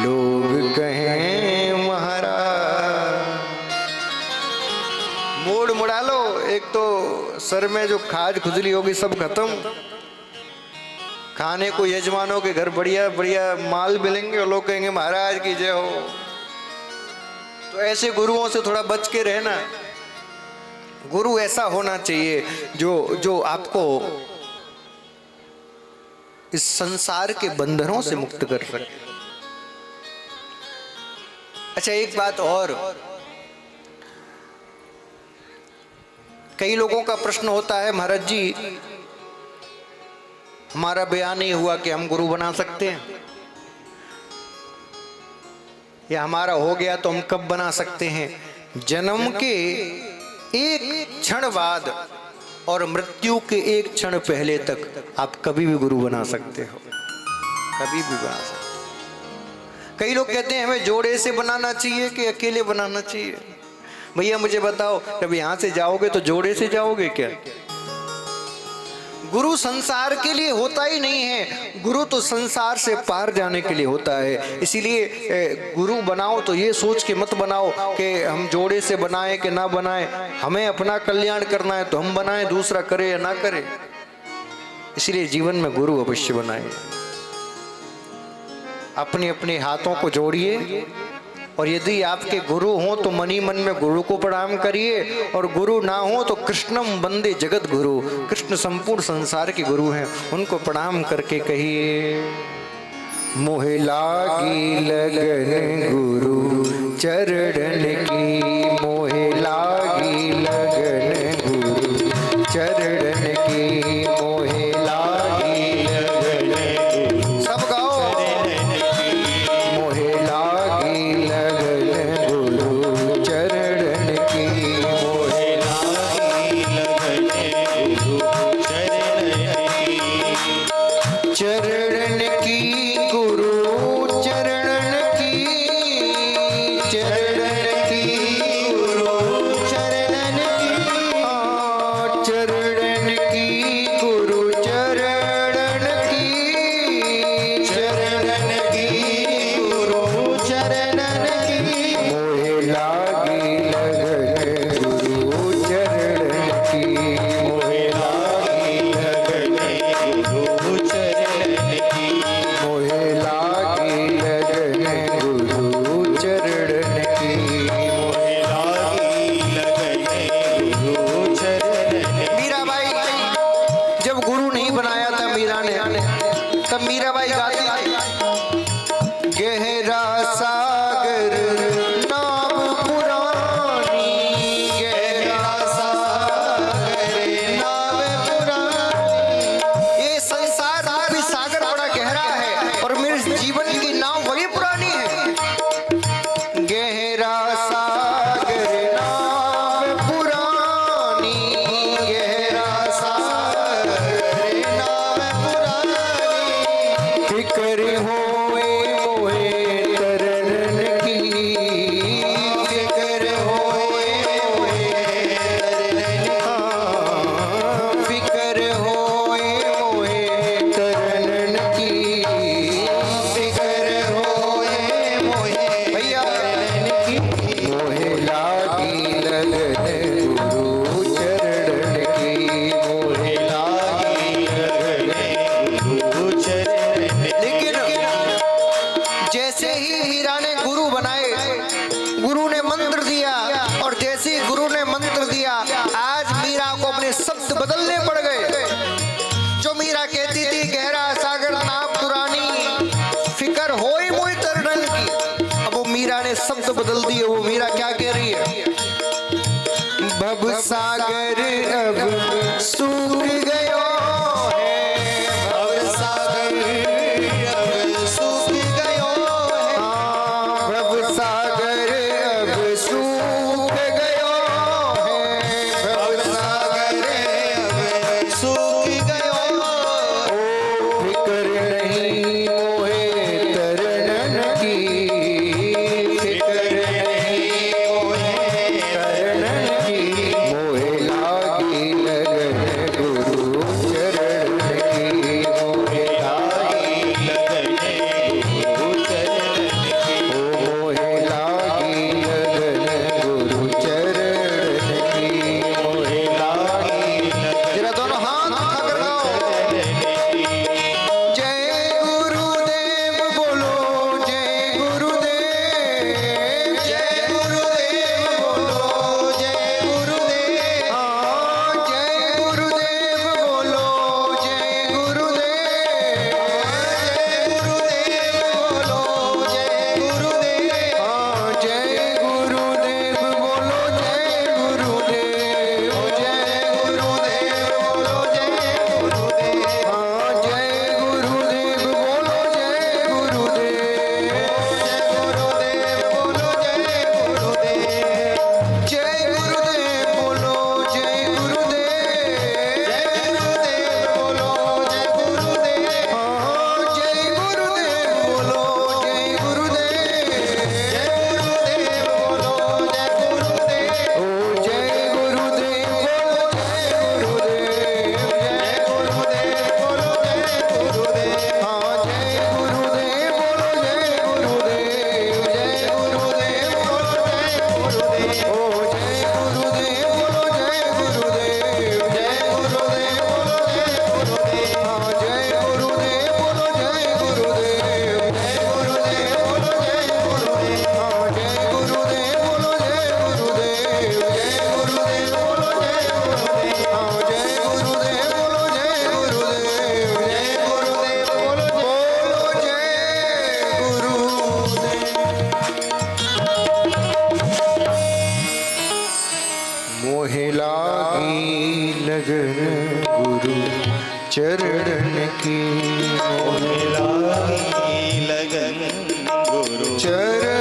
लोग कहें महाराज। मूड मुड़ा लो, एक तो सर में जो खाज खुजली होगी सब खत्म, खाने को यजमानों के घर बढ़िया बढ़िया माल मिलेंगे और लोग कहेंगे महाराज की जय हो। तो ऐसे गुरुओं से थोड़ा बच के रहना। गुरु ऐसा होना चाहिए जो आपको इस संसार के बंधनों से मुक्त कर सके। अच्छा, एक बात और, कई लोगों का प्रश्न होता है, महाराज जी हमारा बयान नहीं हुआ कि हम गुरु बना सकते हैं, या हमारा हो गया तो हम कब बना सकते हैं? जन्म के एक क्षण बाद और मृत्यु के एक क्षण पहले तक आप कभी भी गुरु बना सकते हो, कभी भी बना सकते हो। कई लोग कहते हैं हमें जोड़े से बनाना चाहिए कि अकेले बनाना चाहिए। भैया मुझे बताओ, जब यहां से जाओगे तो जोड़े से जाओगे क्या? गुरु संसार के लिए होता ही नहीं है, गुरु तो संसार से पार जाने के लिए होता है। इसीलिए गुरु बनाओ तो ये सोच के मत बनाओ कि हम जोड़े से बनाए कि ना बनाए, हमें अपना कल्याण करना है तो हम बनाए, दूसरा करे या ना करे। इसलिए जीवन में गुरु अवश्य बनाए। अपने अपने हाथों को जोड़िए, और यदि आपके गुरु हो तो मनी मन में गुरु को प्रणाम करिए, और गुरु ना हो तो कृष्णम वंदे जगत गुरु, कृष्ण संपूर्ण संसार के गुरु हैं, उनको प्रणाम करके कहिए, मोहे लागी लगन गुरु चरण की, मोहे लागी लगन गुरु चरण की, मोहे लागी लगन गुरु, सब गाओ, मोहे लागी लगन गुरु चरण की, मोहे लागी लगन बाई गाती थी, गहरा सागर नाव पुरानी, गहरा सागर नाव पुरानी। ये संसार रूपी सागर बड़ा गहरा है और मेरे जीवन की नाव बड़ी पुरानी है। गहरा सागर नाव पुरानी, गहरा सागर नाव पुरानी। फिकर होए मोहे तरन की, फिकर होए मोहे तरन की, फिकर होए मोहे तरन की, फिकर होए मोहे भैया मोहे लागी लगन गुरु चरण की, मोहे लागी लगन गुरु चरण की। लेकिन जैसे ही मीरा ने गुरु बनाए, गुरु ने मंत्र दिया, और जैसे ही गुरु ने मंत्र दिया, आज मीरा को अपने शब्द बदलने पड़ गए। जो मीरा कहती थी गहरा सागर नाव पुरानी, फिकर होई मोई तरन की, अब वो मीरा ने शब्द बदल दिए। वो मीरा क्या कह रही है? भव सागर अब सूख गयो है, भव सागर अब सूख गयो है, भव सागर अब सूख गयो है, भव सागर अब सूख गयो। ओ फिकर नहीं मोहे तरन की, फिकर नहीं मोहे तरन की, मोहे लागी लगन गुरु चरण की, मोहे लागी लगन गुरु चरण की, ओ मोहे लागी लगन गुरु चरण की, मोहे लागी लगन। जरा दोनों हाथ उठाकर गाओ। जय गुरुदेव बोलो, जय गुरुदेव, जय गुरुदेव बोलो, जय गुरुदेव। हाँ, जय गुरुदेव बोलो, जय गुरुदेव, जय गुरुदेव बोलो, जय गुरुदेव। हाँ, जय गुरुदेव बोलो, जय गुरुदेव, जय गुरुदेव बोलो, जय गुरुदेव। हाँ, जय गुरुदेव बोलो, जय गुरुदेव, जय गुरुदेव बोलो, जय गुरुदेव, जय गुरुदेव बोलो, जय गुरुदेव, जय गुरुदेव बोलो, जय गुरुदेव। हाँ, जय गुरुदेव बोलो, जय गुरुदेव, जय गुरुदेव बोलो, जय गुरुदेव। ओ जय गुरुदेव बोलो, जय गुरुदेव, जय गुरुदेव बोलो, जय गुरुदेव। हाँ, जय गुरुदेव बोलो, जय गुरुदेव, जय गुरुदेव बोलो, जय गुरुदेव। ओ जय गुरुदेव बोलो, जय गुरुदेव, जय गुरुदेव बोलो, जय गुरुदेव। हाँ, जय गुरुदेव बोलो, जय गुरुदेव, जय गुरुदेव बोलो, जय गुरुदेव। हाँ, जय गुरुदेव बोलो, जय गुरुदेव, जय गुरुदेव बोलो, जय गुरुदेव। हाँ, जय गुरुदेव बोलो, जय गुरुदेव, जय गुरुदेव बोलो, जय गुरुदेव। मोहे लागी लगन गुरु चरण की, मोहे लागी लगन गुरु चरण।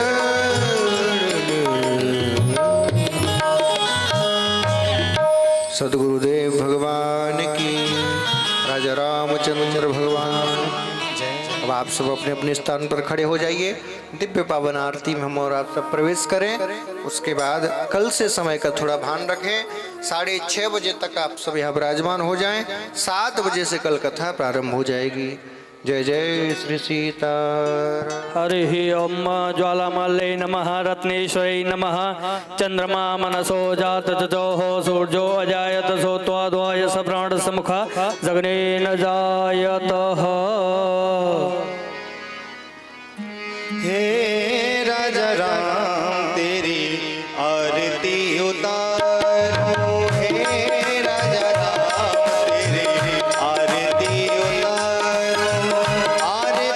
सदगुरुदेव भगवान की, राजा रामचंद्र भगवान। अब आप सब अपने अपने स्थान पर खड़े हो जाइए। दिव्य पावन आरती में हम और आप सब प्रवेश करें। उसके बाद कल से समय का थोड़ा भान रखें। 6:30 बजे तक आप सब यहाँ विराजमान हो जाएं। 7 बजे से कल कथा प्रारंभ हो जाएगी। जय जय श्री सीताराम। हरि ओम ज्वालामल्ले नमः रत्नेश्वरी नमः चंद्रमा मनसो जात तजोः सूर्यो अजायत सोत्वाद्वाय सप्राण समुखा जगने न जायतः। हे राजा राम तेरी आरती उतारो, हे राजा राम तेरी आरती उतारो। आरती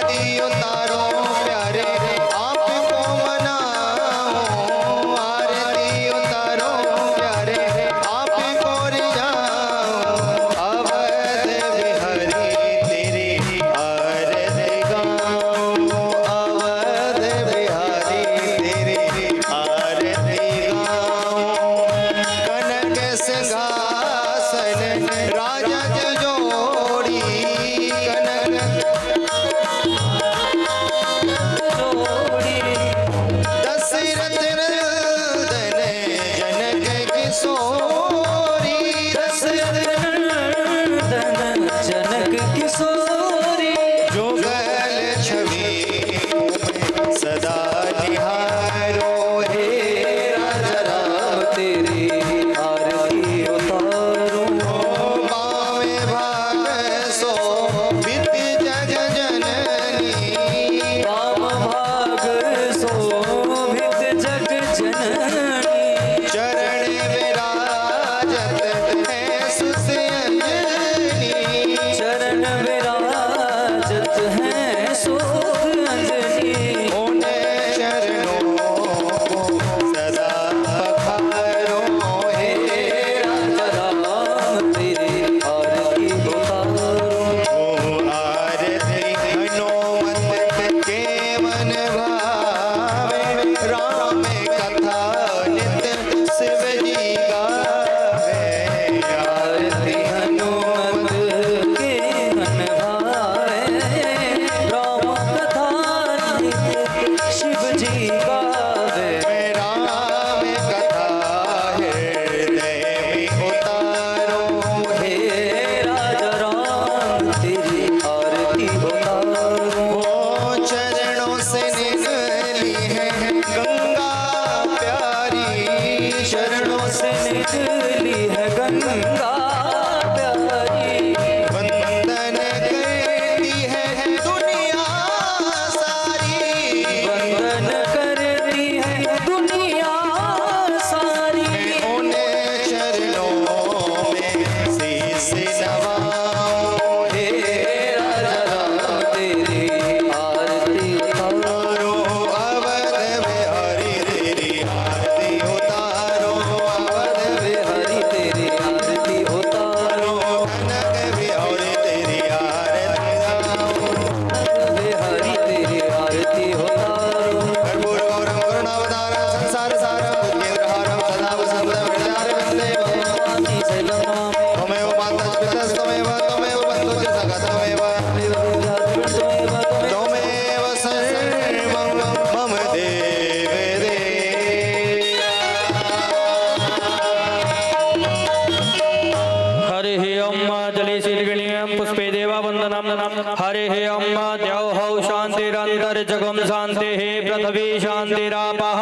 हरिः ओम द्यौः शान्तिरन्तरिक्षं शान्तिः पृथिवी शान्तिरापः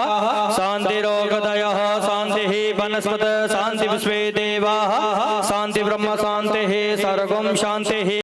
शान्तिरोगदयः शान्तिः वनस्पतयः शान्ति विश्वे देवाः शान्ति ब्रह्म शान्तिः सर्वं शान्तिः